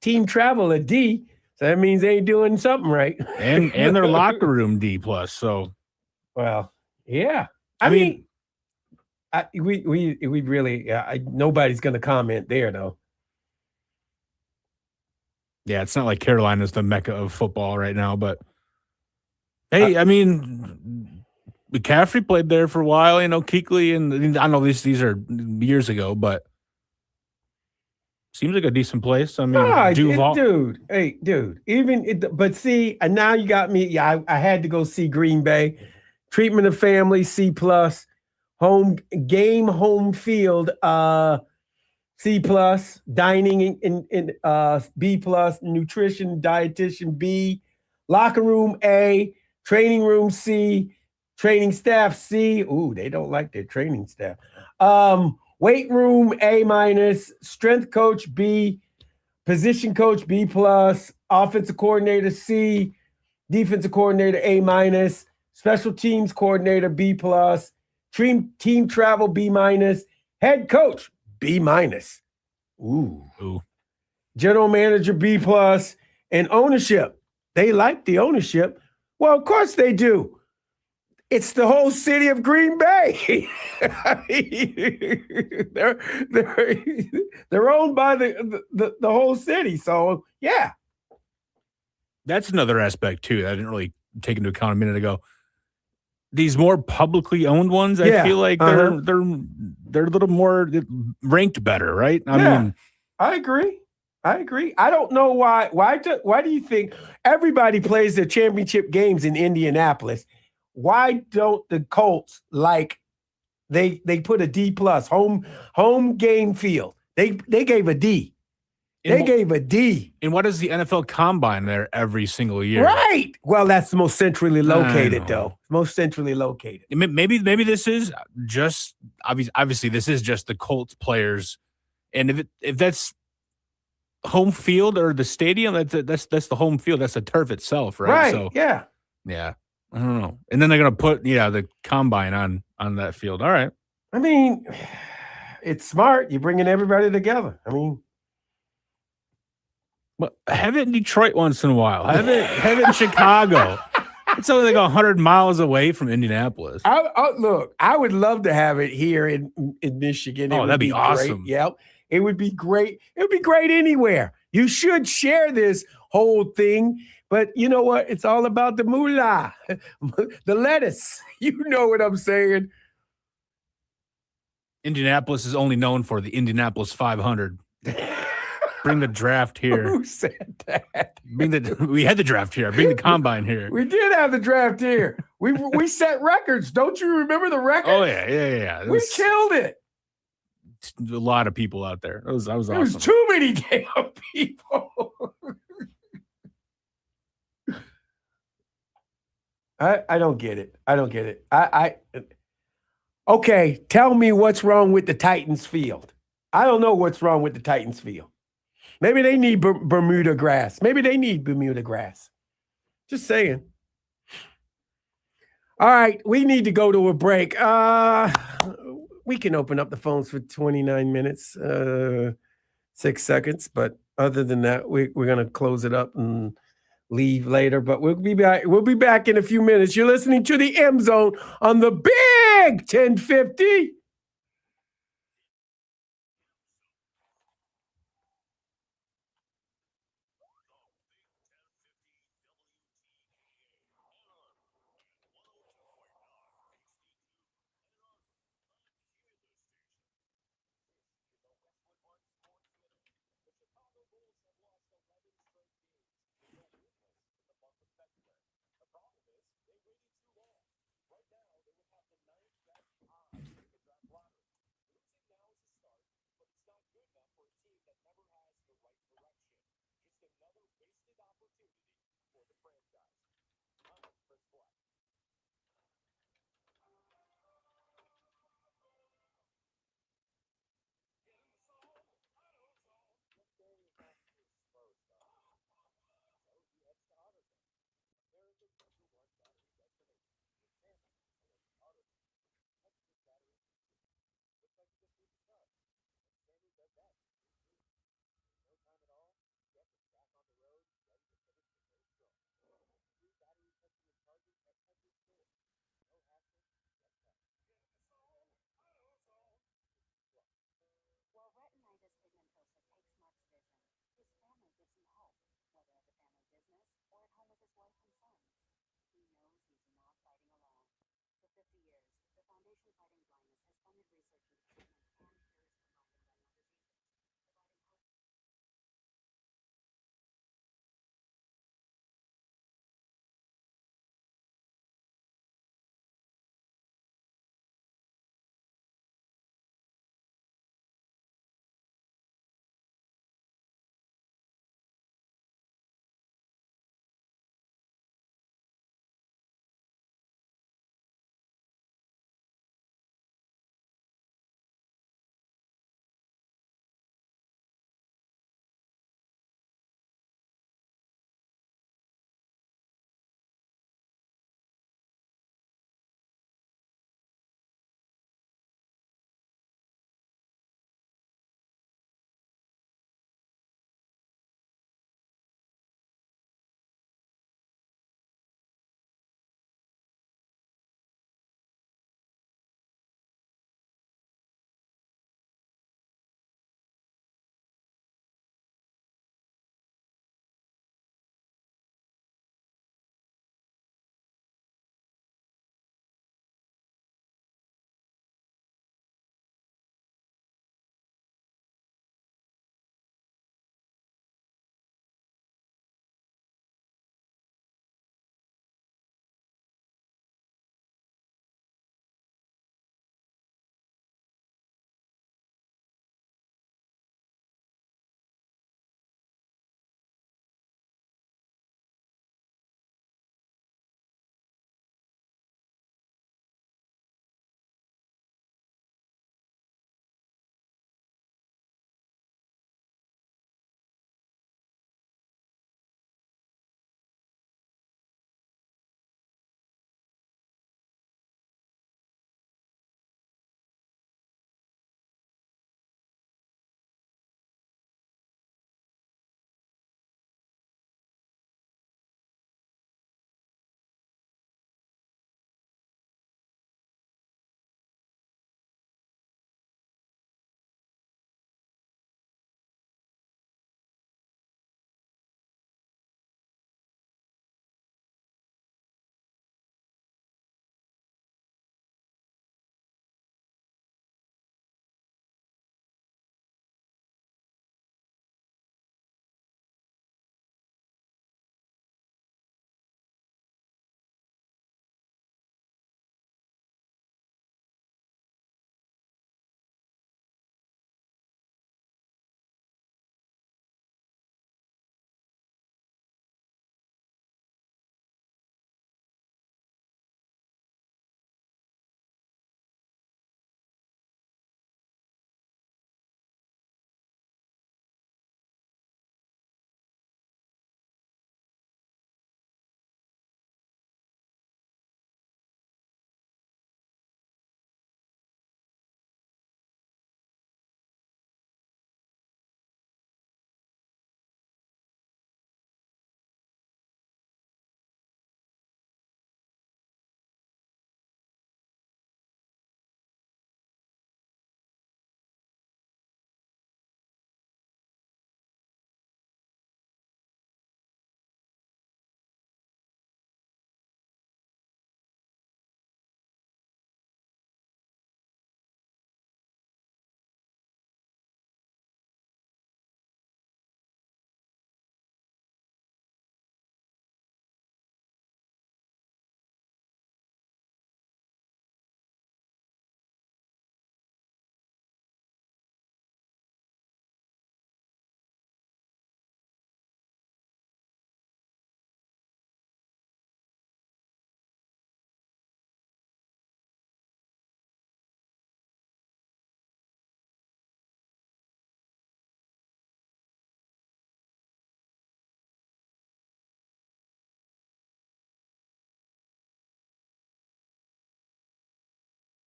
B: team travel a D. So that means they ain't doing something right.
D: And their locker room D plus. So,
B: well, yeah. I mean, we really nobody's going to comment there though.
D: Yeah, it's not like Carolina's the mecca of football right now, but hey, I mean, McCaffrey played there for a while. You know, Kuechly, and I know these are years ago, but. Seems like a decent place. I mean,
B: dude. But see, and now you got me. Yeah, I had to go see Green Bay. Treatment of family, C plus. Home field, C plus. Dining in B plus. Nutrition, dietitian, B. Locker room, A. Training room, C. Training staff, C. Ooh, they don't like their training staff. Weight room, A minus. Strength coach, B. Position coach, B plus. Offensive coordinator, C. Defensive coordinator, A minus. Special teams coordinator, B plus. Team travel, B minus. Head coach, B minus. Ooh. General manager, B plus. And ownership, they like the ownership. Well, of course they do. It's the whole city of Green Bay. I mean, they're owned by the whole city. So yeah.
D: That's another aspect too that I didn't really take into account a minute ago. These more publicly owned ones, I feel like they're a little more ranked better, right? I mean,
B: I agree. I don't know why. Why do you think everybody plays their championship games in Indianapolis? Why don't the Colts they put a D plus home game field? They gave a D. Gave a D.
D: And what is the NFL Combine there every single year?
B: Right. Well, that's the most centrally located, though. Most centrally located.
D: Maybe this is just obviously this is just the Colts players, and if that's home field or the stadium, that's the home field. That's the turf itself, right?
B: Right.
D: So
B: yeah.
D: I don't know. And then they're gonna put the Combine on that field. All right.
B: I mean, it's smart. You're bringing everybody together. I mean.
D: Well, have it in Detroit once in a while. Have it in Chicago. It's only like 100 miles away from Indianapolis.
B: Look, I would love to have it here in Michigan.
D: That'd be awesome.
B: Great. Yep. It would be great. It would be great anywhere. You should share this whole thing. But you know what? It's all about the moolah, the lettuce. You know what I'm saying?
D: Indianapolis is only known for the Indianapolis 500. Bring the draft here.
B: Who said that?
D: We had the draft here. Bring the Combine here.
B: We did have the draft here. We set records. Don't you remember the records?
D: Oh yeah.
B: We killed it.
D: A lot of people out there. That was awesome.
B: There was too many damn people. I don't get it. I don't get it. Okay, tell me what's wrong with the Titans field. I don't know what's wrong with the Titans field. Maybe they need Bermuda grass. Just saying. All right, we need to go to a break. We can open up the phones for 29 minutes, 6 seconds. But other than that, we're going to close it up and leave later. But we'll be back. We'll be back in a few minutes. You're listening to the M Zone on the Big 1050.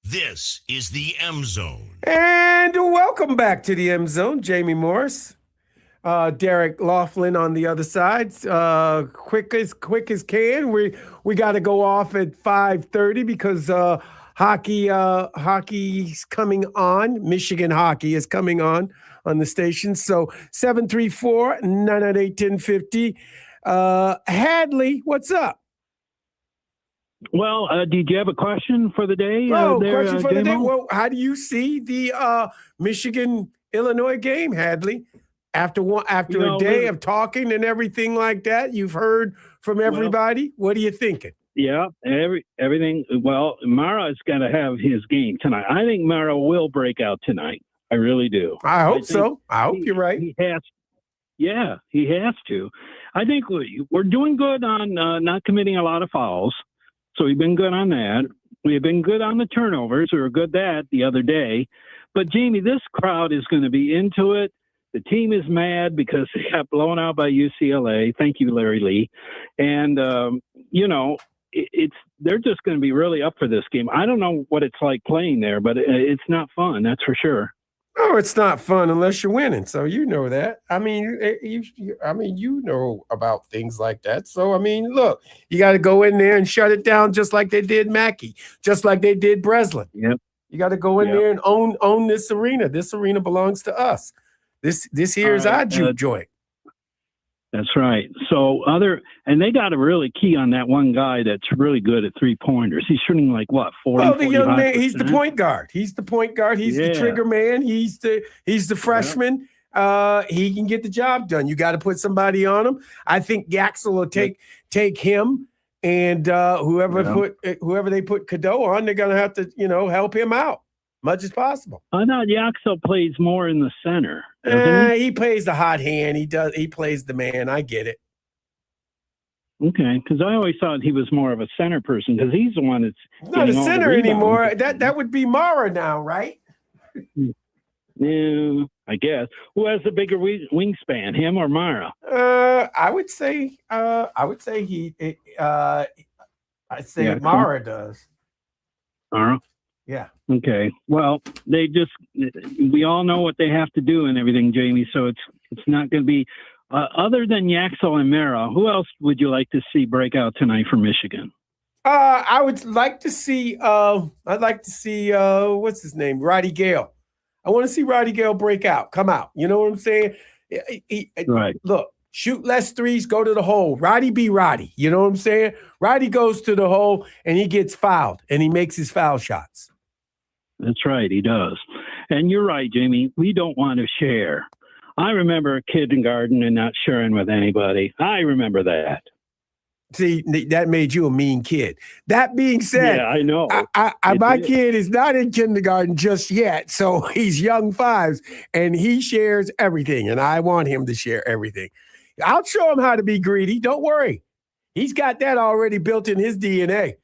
A: This is the M Zone.
B: And welcome back to the M Zone. Jamie Morris, Derek Laughlin on the other side. Quick as can. We got to go off at 5:30 because hockey's coming on. Michigan hockey is coming on the station. So 734-998-1050. Hadley, what's up?
G: Well, did you have a question for the day?
B: Question for the day.
G: Damo?
B: Well, how do you see the Michigan-Illinois game, Hadley? After a day of talking and everything like that, you've heard from everybody. What are you thinking?
G: Yeah, everything. Well, Mara's got to have his game tonight. I think Mara will break out tonight. I really do.
B: I hope so. I hope you're right.
G: He has. Yeah, he has to. I think we're doing good on not committing a lot of fouls. So we've been good on that. We've been good on the turnovers. We were good that the other day. But, Jamie, this crowd is going to be into it. The team is mad because they got blown out by UCLA. Thank you, Larry Lee. And, they're just going to be really up for this game. I don't know what it's like playing there, but it's not fun. That's for sure.
B: Oh, it's not fun unless you're winning. So you know that. I mean, you know about things like that. So I mean, look, you got to go in there and shut it down, just like they did Mackey, just like they did Breslin.
G: Yep.
B: You got to go in there and own this arena. This arena belongs to us. This here is our juke joint.
G: That's right. So they got to really key on that one guy that's really good at 3-pointers. He's shooting like what, 40?
B: Well, the young man, he's the point guard. He's the point guard. He's the trigger man. He's the freshman. He can get the job done. You got to put somebody on him. I think Yaxel will take him, and whoever they put Cadeau on, they're gonna have to help him out much as possible.
G: I thought Yaxel plays more in the center.
B: He plays the hot hand. He plays the man. I get it.
G: Okay, because I always thought he was more of a center person because he's the one that's
B: not a center anymore. That would be Mara now, right?
G: Yeah, I guess. Who has the bigger wingspan, him or Mara?
B: I would say Mara does.
G: Mara.
B: Yeah.
G: Okay. Well, we all know what they have to do and everything, Jamie. So it's not going to be other than Yaxel and Mara. Who else would you like to see break out tonight for Michigan?
B: I would like to see. I'd like to see. What's his name? Roddy Gale. I want to see Roddy Gale break out, come out. You know what I'm saying?
G: Right.
B: Look, shoot less threes, go to the hole. Roddy be Roddy. You know what I'm saying? Roddy goes to the hole and he gets fouled and he makes his foul shots.
G: That's right, he does. And you're right, Jamie. We don't want to share. I remember kindergarten and not sharing with anybody. I remember that.
B: See, that made you a mean kid. That being said,
G: yeah, I know.
B: My kid is not in kindergarten just yet, so he's young fives, and he shares everything, and I want him to share everything. I'll show him how to be greedy. Don't worry. He's got that already built in his DNA.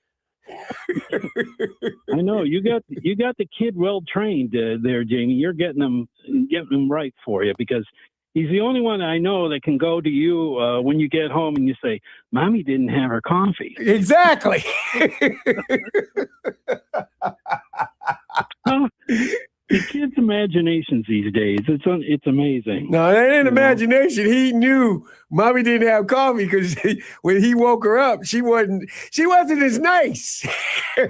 G: I know you got the kid well trained there, Jamie. You're getting him right for you because he's the only one I know that can go to you when you get home and you say, "Mommy didn't have her coffee."
B: Exactly.
G: The kids' imaginations these days, it's amazing.
B: No, that ain't imagination. He knew Mommy didn't have coffee because when he woke her up, she wasn't as nice.
G: I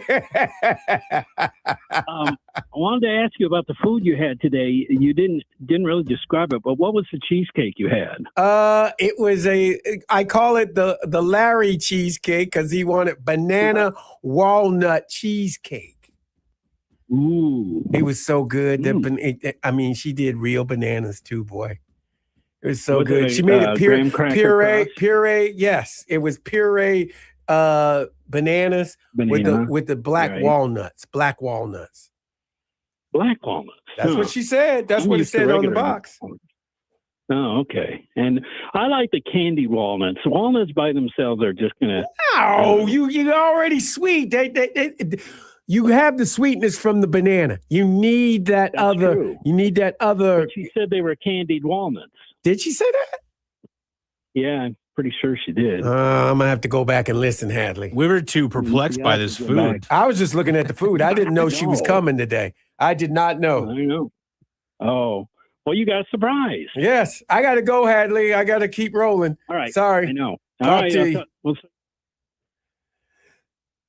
G: wanted to ask you about the food you had today. You didn't really describe it, but what was the cheesecake you had?
B: It was I call it the Larry cheesecake because he wanted banana walnut cheesecake.
G: Ooh.
B: It was so good. She did real bananas too, boy. It was so good. She made it puree. Yes, it was puree bananas with the black walnuts. Black walnuts.
G: Black walnuts.
B: That's what she said. That's what it said on the box.
G: Oh, okay. And I like the candied walnuts. Walnuts by themselves are just gonna.
B: Oh, you're already sweet. You have the sweetness from the banana. You need that other.
G: True.
B: You need that other.
G: But she said they were candied walnuts.
B: Did she say that?
G: Yeah, Pretty sure she did.
B: I'm gonna have to go back and listen, Hadley.
D: We were too perplexed
G: Yeah,
D: by this
G: go
D: food.
G: back.
B: I was just looking at the food. I didn't know she was
G: No.
B: coming today. I did not know.
G: I know. Oh, well, you got a surprise.
B: Yes, I got to go, Hadley. I got to keep rolling.
G: All right. I
B: Sorry.
G: know.
B: Talk
G: All right.
B: to you.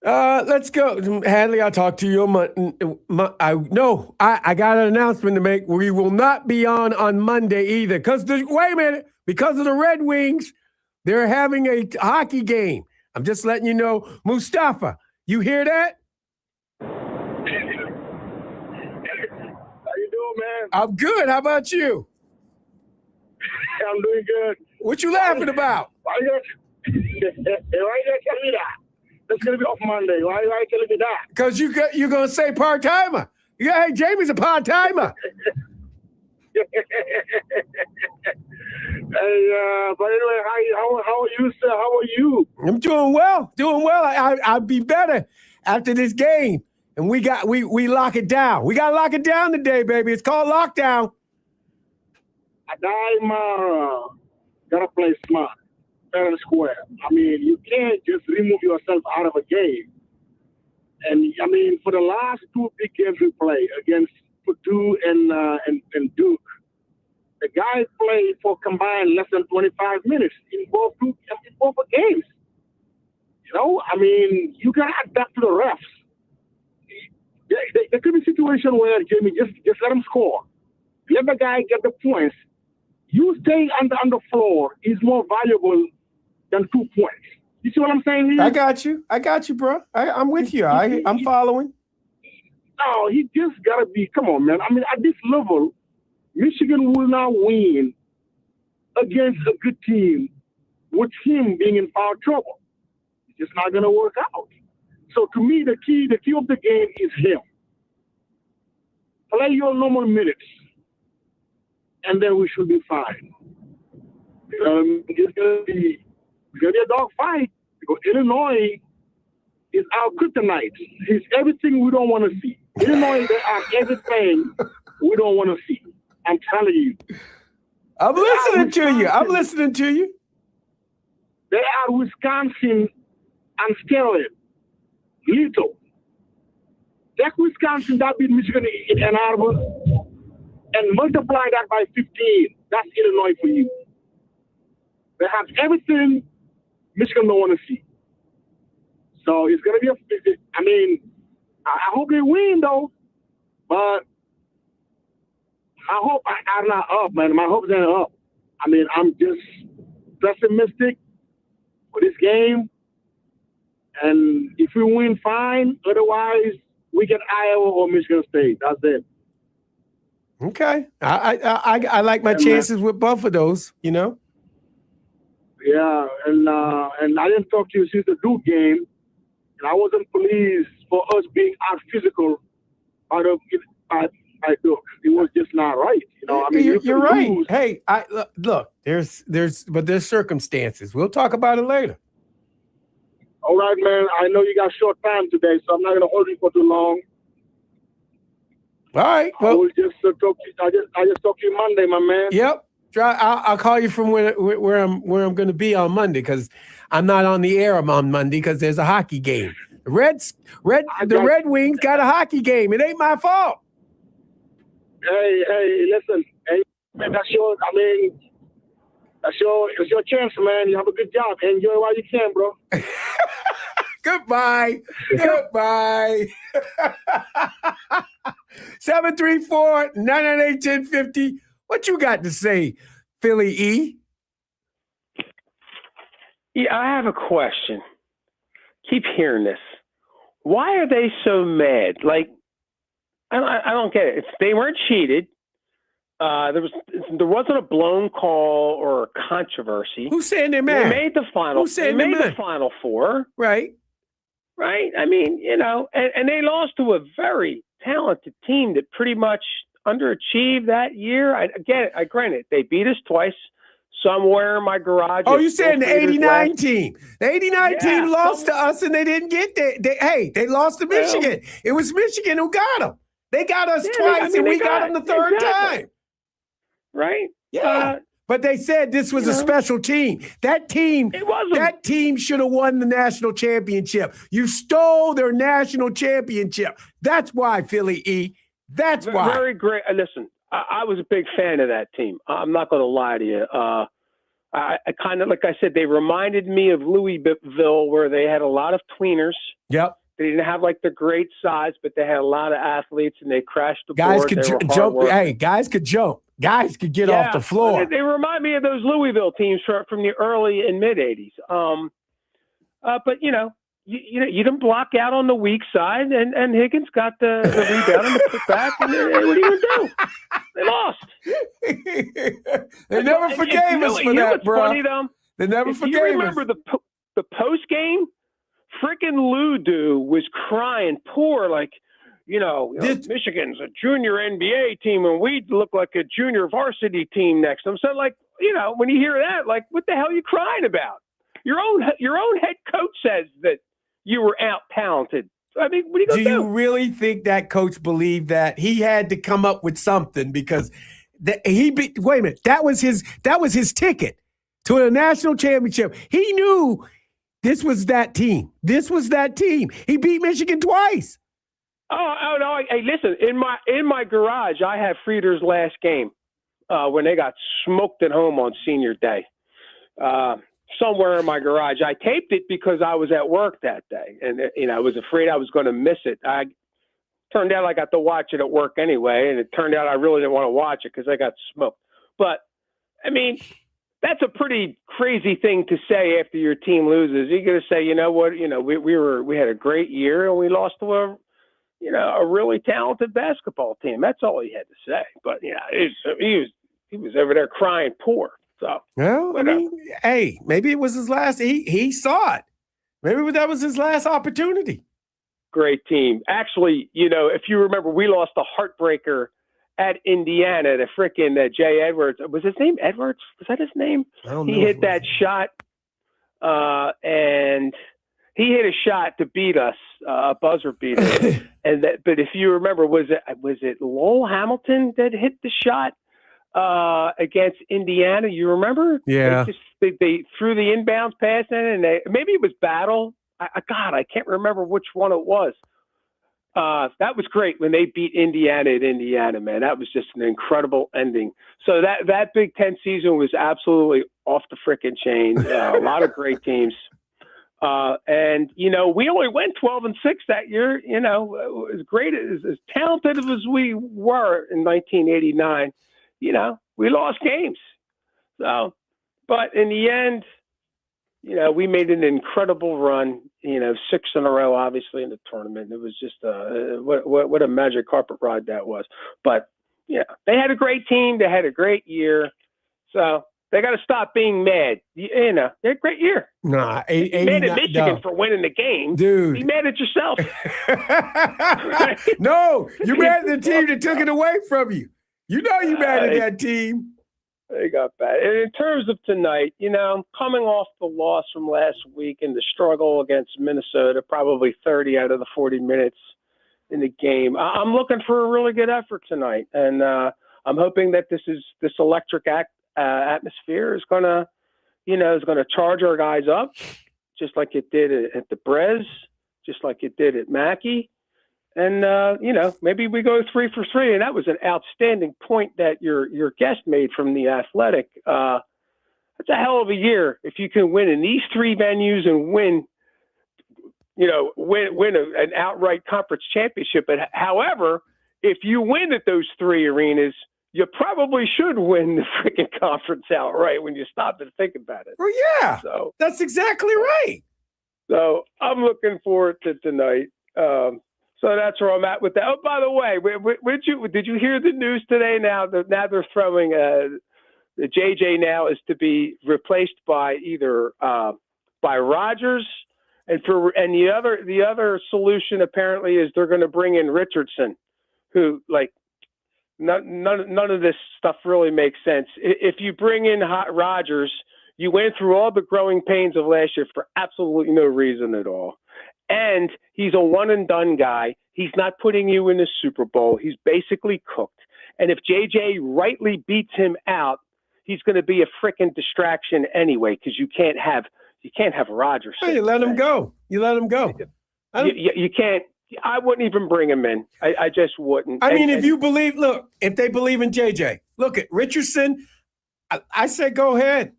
B: Let's go, Hadley. I'll talk to you on I got an announcement to make. We will not be on Monday either. Wait a minute. Because of the Red Wings, they're having a hockey game. I'm just letting you know. Mustafa, you hear that?
H: How you doing, man?
B: I'm good. How about you?
H: I'm doing good.
B: What you laughing about?
H: Why you tell me that? That's gonna be off Monday. Why you telling me that?
B: Because you're gonna say part-timer. Yeah, hey, Jamie's a part-timer.
H: But anyway, how are you, sir? How are you?
B: I'm doing well. I'll be better after this game. And we lock it down. We gotta lock it down today, baby. It's called lockdown.
H: Gotta play smart, fair and square. I mean, you can't just remove yourself out of a game. And I mean, for the last two big games we played against Purdue and Duke, the guy played for combined less than 25 minutes in both games. You know, I mean, you gotta adapt to the refs. There could be a situation where, Jamie, just let him score. Let the guy get the points. You staying on the floor is more valuable than 2 points. You see what I'm saying here?
B: I got you, bro. I'm with you. I'm following.
H: No, he just gotta be. Come on, man. I mean, at this level, Michigan will not win against a good team with him being in foul trouble. It's just not gonna work out. So to me, the key of the game is him. Play your normal minutes, and then we should be fine. It's gonna be a dog fight because Illinois is our kryptonite. It's everything we don't want to see. Illinois, they are everything we don't want to see. I'm telling you.
B: I'm listening to you.
H: They are Wisconsin on steroids. Little. Take Wisconsin that beat Michigan in Ann Arbor and multiply that by 15. That's Illinois for you. They have everything Michigan don't want to see. So it's going to be I hope they win though, but my hope are not up, man. My hopes ain't up. I mean, I'm just pessimistic for this game. And if we win, fine. Otherwise, we get Iowa or Michigan State. That's it.
B: Okay. I like my chances with both of those, you know?
H: Yeah, and I didn't talk to you since the Duke game, and I wasn't pleased for us being out physical by Duke. It was just not right. You know, I mean,
B: you're right. Hey, look, there's circumstances. We'll talk about it later.
H: All right, man. I know you got short time today, so I'm not going to hold you for too long.
B: All right.
H: Well, I will just talk to you. I just talk to you Monday, my man.
B: Yep. I'll call you from where I'm going to be on Monday because I'm not on the air on Monday because there's a hockey game. The Red Wings got a hockey game. It ain't my fault.
H: Hey, listen. Hey, man, that's your chance, man. You have a good job. Enjoy while you can, bro.
B: Goodbye. 734-998-1050. What you got to say, Philly E?
I: Yeah, I have a question. Keep hearing this. Why are they so mad? Like, I don't get it. They weren't cheated. There wasn't a blown call or a controversy.
B: Who's saying they're mad?
I: They made the final.
B: Who's saying
I: they
B: they're
I: made
B: mad?
I: the Final Four.
B: Right.
I: I mean, you know, and they lost to a very talented team that pretty much underachieved that year. I granted they beat us twice. Somewhere in my garage.
B: Oh, you saying the 89 team? The 89 team lost to us and they didn't get there. They lost to Michigan. It was Michigan who got them. They got us twice and we got them the third time.
I: Right?
B: Yeah. But they said this was a special team. That team should have won the national championship. You stole their national championship. That's why, Philly E. That's why.
I: Very great. Listen, I was a big fan of that team. I'm not going to lie to you. I kind of, like I said, they reminded me of Louisville, where they had a lot of tweeners.
B: Yep.
I: They didn't have like the great size, but they had a lot of athletes, and they crashed the
B: guys
I: board.
B: Could jump. Hey, guys could jump. Guys could get off the floor.
I: They remind me of those Louisville teams from the early and mid '80s. But you didn't block out on the weak side, and Higgins got the rebound and the putback, and what are you gonna do? They lost.
B: They never forgave us for that, bro.
I: Funny, though?
B: They never forgave us.
I: You remember the post game? Freaking Ludu was crying, poor, like, Michigan's a junior NBA team, and we look like a junior varsity team next. I'm saying, like, when you hear that, like, what the hell are you crying about? Your own head coach says that you were out talented. I mean, what are you going to do?
B: Do you really think that coach believed that? He had to come up with something because wait a minute, that was his ticket to a national championship. He knew this was that team. He beat Michigan twice.
I: Oh no! Hey, listen. In my garage, I have Frieder's last game when they got smoked at home on senior day. Somewhere in my garage, I taped it because I was at work that day, and I was afraid I was going to miss it. Turned out I got to watch it at work anyway, and it turned out I really didn't want to watch it because I got smoked. But I mean, that's a pretty crazy thing to say after your team loses. You're going to say, you know what? We had a great year and we lost to a really talented basketball team. That's all he had to say. But he was over there crying poor. So
B: well, I mean, hey, maybe it was his last. He saw it. Maybe that was his last opportunity.
I: Great team. Actually, if you remember, we lost a heartbreaker at Indiana to frickin' Jay Edwards. Was his name Edwards? Was that his name? He hit that shot, and he hit a shot to beat us, a buzzer beater. But if you remember, was it Lowell Hamilton that hit the shot against Indiana? You remember?
B: Yeah.
I: They threw the inbounds pass in, and maybe it was Battle. I can't remember which one it was. That was great when they beat Indiana at Indiana, man. That was just an incredible ending. So that Big Ten season was absolutely off the frickin' chain. A lot of great teams. And we only went 12-6 that year. As great as talented as we were in 1989, we lost games. So, but in the end, we made an incredible run, 6 in a row, obviously, in the tournament. It was just what a magic carpet ride that was. But, they had a great team. They had a great year. So they got to stop being mad. They had a great year.
B: Nah,
I: mad at Michigan for winning the game.
B: Dude.
I: Be mad at yourself.
B: No, you're mad at the team that took it away from you. You mad at that team.
I: They got bad. And in terms of tonight, coming off the loss from last week and the struggle against Minnesota, probably 30 out of the 40 minutes in the game, I'm looking for a really good effort tonight. And I'm hoping that this electric atmosphere is going to charge our guys up, just like it did at the Brez, just like it did at Mackey. And, maybe we go 3 for 3. And that was an outstanding point that your guest made from The Athletic. That's a hell of a year if you can win in these 3 venues and win an outright conference championship. But however, if you win at those 3 arenas, you probably should win the freaking conference outright when you stop and think about it.
B: Well, yeah.
I: So
B: that's exactly right.
I: So I'm looking forward to tonight. So that's where I'm at with that. Oh, by the way, did you hear the news today? Now they're throwing the JJ now is to be replaced by either by Rodgers, and the other solution apparently is they're going to bring in Richardson, who none of this stuff really makes sense. If you bring in Rodgers, you went through all the growing pains of last year for absolutely no reason at all. And he's a one-and-done guy. He's not putting you in the Super Bowl. He's basically cooked. And if JJ rightly beats him out, he's going to be a freaking distraction anyway because you can't have Rodgers.
B: Hey, you let him go. You let him go.
I: You can't. I wouldn't even bring him in. I just wouldn't.
B: I mean, if you believe, look, if they believe in JJ, look at Richardson. I say go ahead.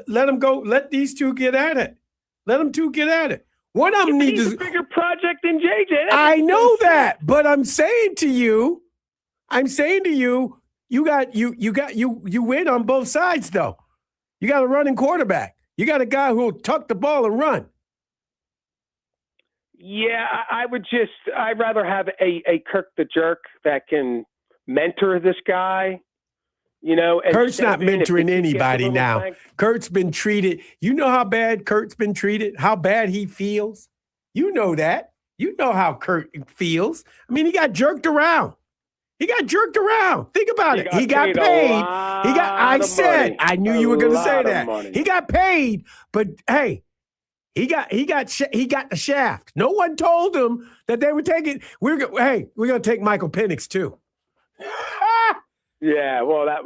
B: Let them go. Let these two get at it. Let them two get at it. One of them needs
I: a bigger project than JJ.
B: I know that, but I'm saying to you, you win on both sides though. You got a running quarterback. You got a guy who'll tuck the ball and run.
I: Yeah, I'd rather have a Kirk the Jerk that can mentor this guy. You know, and
B: Kurt's not mentoring anybody now. Kurt's been treated. You know how bad Kurt's been treated, how bad he feels. You know that. You know how Kurt feels. I mean, he got jerked around. Think about it. He got paid. I knew you were going to say that. He got paid, but hey, he got the shaft. No one told him that they were taking. We're going to take Michael Penix too.
I: Yeah, well, that's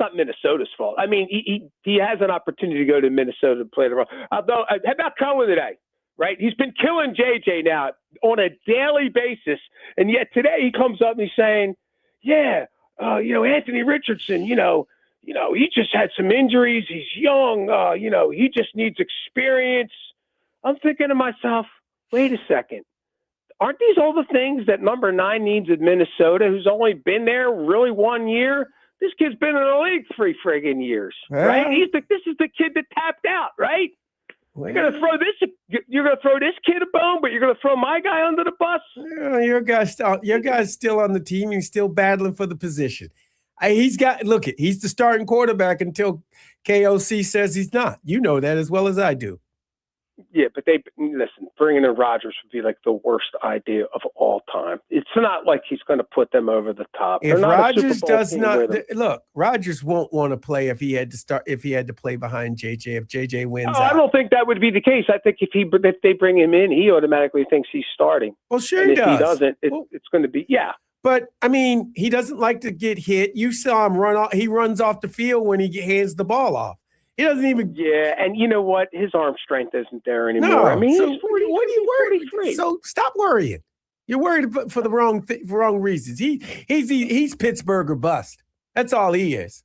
I: not Minnesota's fault. I mean, he has an opportunity to go to Minnesota to play the role. Although, how about Cohen today? Right, he's been killing JJ now on a daily basis, and yet today he comes up and he's saying, "Yeah, Anthony Richardson, he just had some injuries. He's young. He just needs experience." I'm thinking to myself, wait a second. Aren't these all the things that number 9 needs in Minnesota, who's only been there really 1 year? This kid's been in the league 3 friggin' years, right? This is the kid that tapped out, right? You're gonna throw this kid a bone, but you're gonna throw my guy under the bus.
B: Yeah, your guy's still on the team. He's still battling for the position. He's the starting quarterback until KOC says he's not. You know that as well as I do.
I: Yeah, but bringing in Rodgers would be like the worst idea of all time. It's not like he's going to put them over the top.
B: If Rodgers does not look, Rodgers won't want to play if he had to play behind JJ. If JJ wins,
I: I don't think that would be the case. I think if they bring him in, he automatically thinks he's starting.
B: Well, sure
I: and
B: he does.
I: If he doesn't, it's going to be
B: But I mean, he doesn't like to get hit. You saw him run off. He runs off the field when he hands the ball off. He doesn't even.
I: Yeah, and you know what? His arm strength isn't there anymore.
B: No,
I: I mean,
B: so
I: he's 40,
B: what are you worried?
I: 43.
B: So stop worrying. You're worried for the wrong reasons. He's Pittsburgh or bust. That's all he is.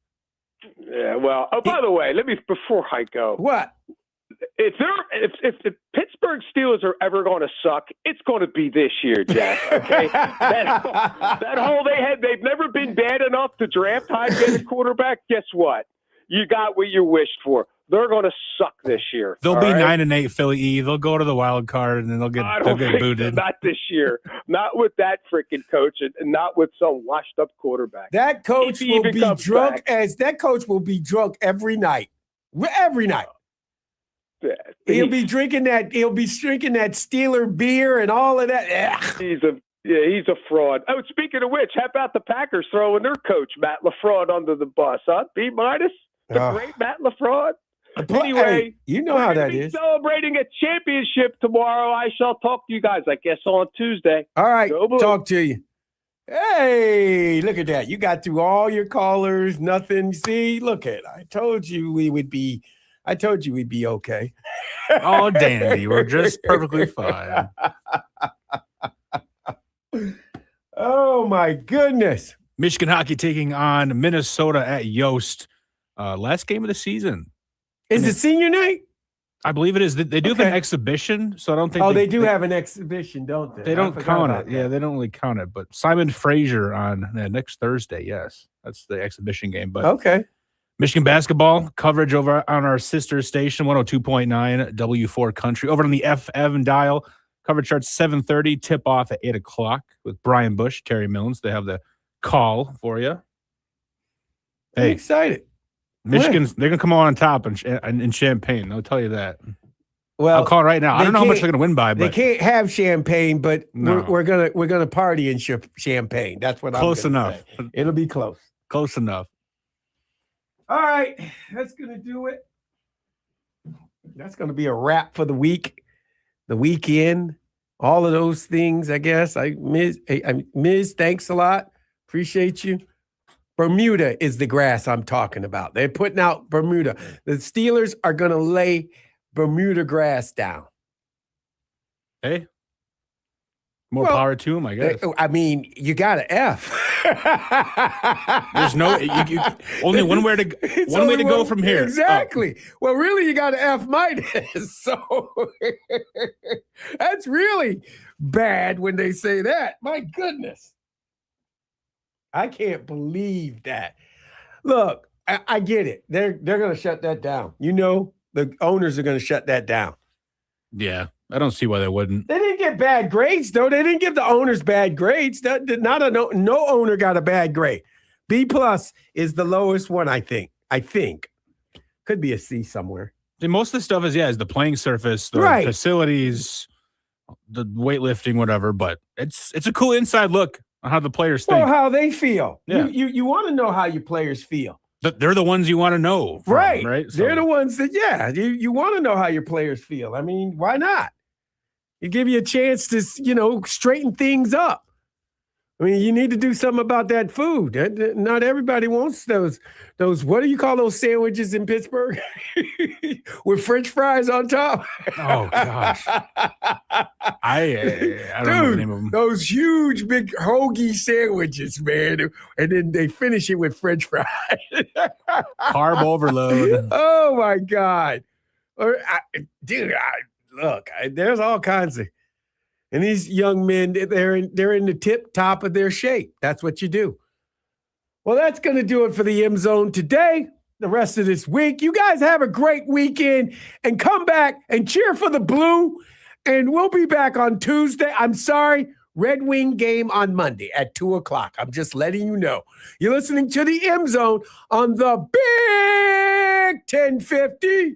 I: Yeah. Well. Oh, by the way, before I go.
B: What?
I: If the Pittsburgh Steelers are ever going to suck, it's going to be this year, Jack. Okay, that whole they've never been bad enough to draft high get a quarterback. Guess what? You got what you wished for. They're going to suck this year.
D: They'll be 9-8 Philly E. They'll go to the wild card and then they'll get booted.
I: Not this year. Not with that freaking coach and not with some washed up quarterback.
B: That coach will be drunk that coach will be drunk every night. Every night.
I: Yeah,
B: he'll be drinking that Steeler beer and all of that. Ugh.
I: He's a fraud. Oh, speaking of which, how about the Packers throwing their coach, Matt LaFraud, under the bus, huh? B-, the great Matt LaFraud. Anyway,
B: you know how that is.
I: Celebrating a championship tomorrow. I shall talk to you guys, I guess, on Tuesday.
B: All right, talk to you. Hey, look at that. You got through all your callers, nothing. See, look at it. I told you we'd be okay.
D: Oh, dandy. We're just perfectly fine.
B: Oh, my goodness.
D: Michigan hockey taking on Minnesota at Yost. Last game of the season.
B: Is it senior night?
D: I believe it is. They do have an exhibition, so I don't think.
B: Oh, they do have an exhibition, don't they?
D: They don't count it. Yeah, they don't really count it. But Simon Fraser on next Thursday. Yes, that's the exhibition game. But
B: okay.
D: Michigan basketball coverage over on our sister station, 102.9 W4 Country. Over on the FM dial, coverage starts 7:30. Tip off at 8:00 with Brian Bush, Terry Milnes. They have the call for you.
B: I'm excited.
D: Michigan's they're gonna come on top in Champaign. I'll tell you that.
B: Well,
D: I'll call it right now. I don't know how much they're gonna win by, but
B: they can't have champagne. But we're gonna party in Champagne. That's what
D: close
B: I'm
D: enough.
B: Say. It'll be close.
D: Close enough.
B: All right, that's gonna do it. That's gonna be a wrap for the week, the weekend, all of those things. I guess. Miz, thanks a lot. Appreciate you. Bermuda is the grass I'm talking about. They're putting out Bermuda. The Steelers are going to lay Bermuda grass down.
D: Hey, more
B: Well,
D: power to him, I guess.
B: I mean, you got to F.
D: There's no only one way to go from here.
B: Exactly. Well, really, you got to F minus. So that's really bad when they say that. My goodness. I can't believe that. Look, I get it. They're going to shut that down. You know, the owners are going to shut that down.
D: Yeah, I don't see why they wouldn't.
B: They didn't get bad grades, though. They didn't give the owners bad grades. No owner got a bad grade. B+ is the lowest one, I think. Could be a C somewhere.
D: And most of the stuff is the playing surface, the
B: Right.
D: facilities, the weightlifting, whatever. But it's a cool inside look on how the players think.
B: Well, how they feel.
D: Yeah.
B: You want to know how your players feel.
D: They're the ones you want to know.
B: Right.
D: Right. So,
B: They're the ones that, you want to know how your players feel. I mean, why not? It give you a chance to, straighten things up. I mean, you need to do something about that food. Not everybody wants those, what do you call those sandwiches in Pittsburgh? With French fries on top?
D: Oh, gosh. I don't know the name of them.
B: Those huge, big hoagie sandwiches, man. And then they finish it with French fries.
D: Carb overload.
B: Oh, my God. Look, there's all kinds of, and these young men, they're in the tip top of their shape. That's what you do. Well, that's going to do it for the M Zone today. The rest of this week, you guys have a great weekend and come back and cheer for the Blue. And we'll be back on Tuesday. I'm sorry, Red Wing game on Monday at 2:00. I'm just letting you know. You're listening to the M Zone on the Big 1050.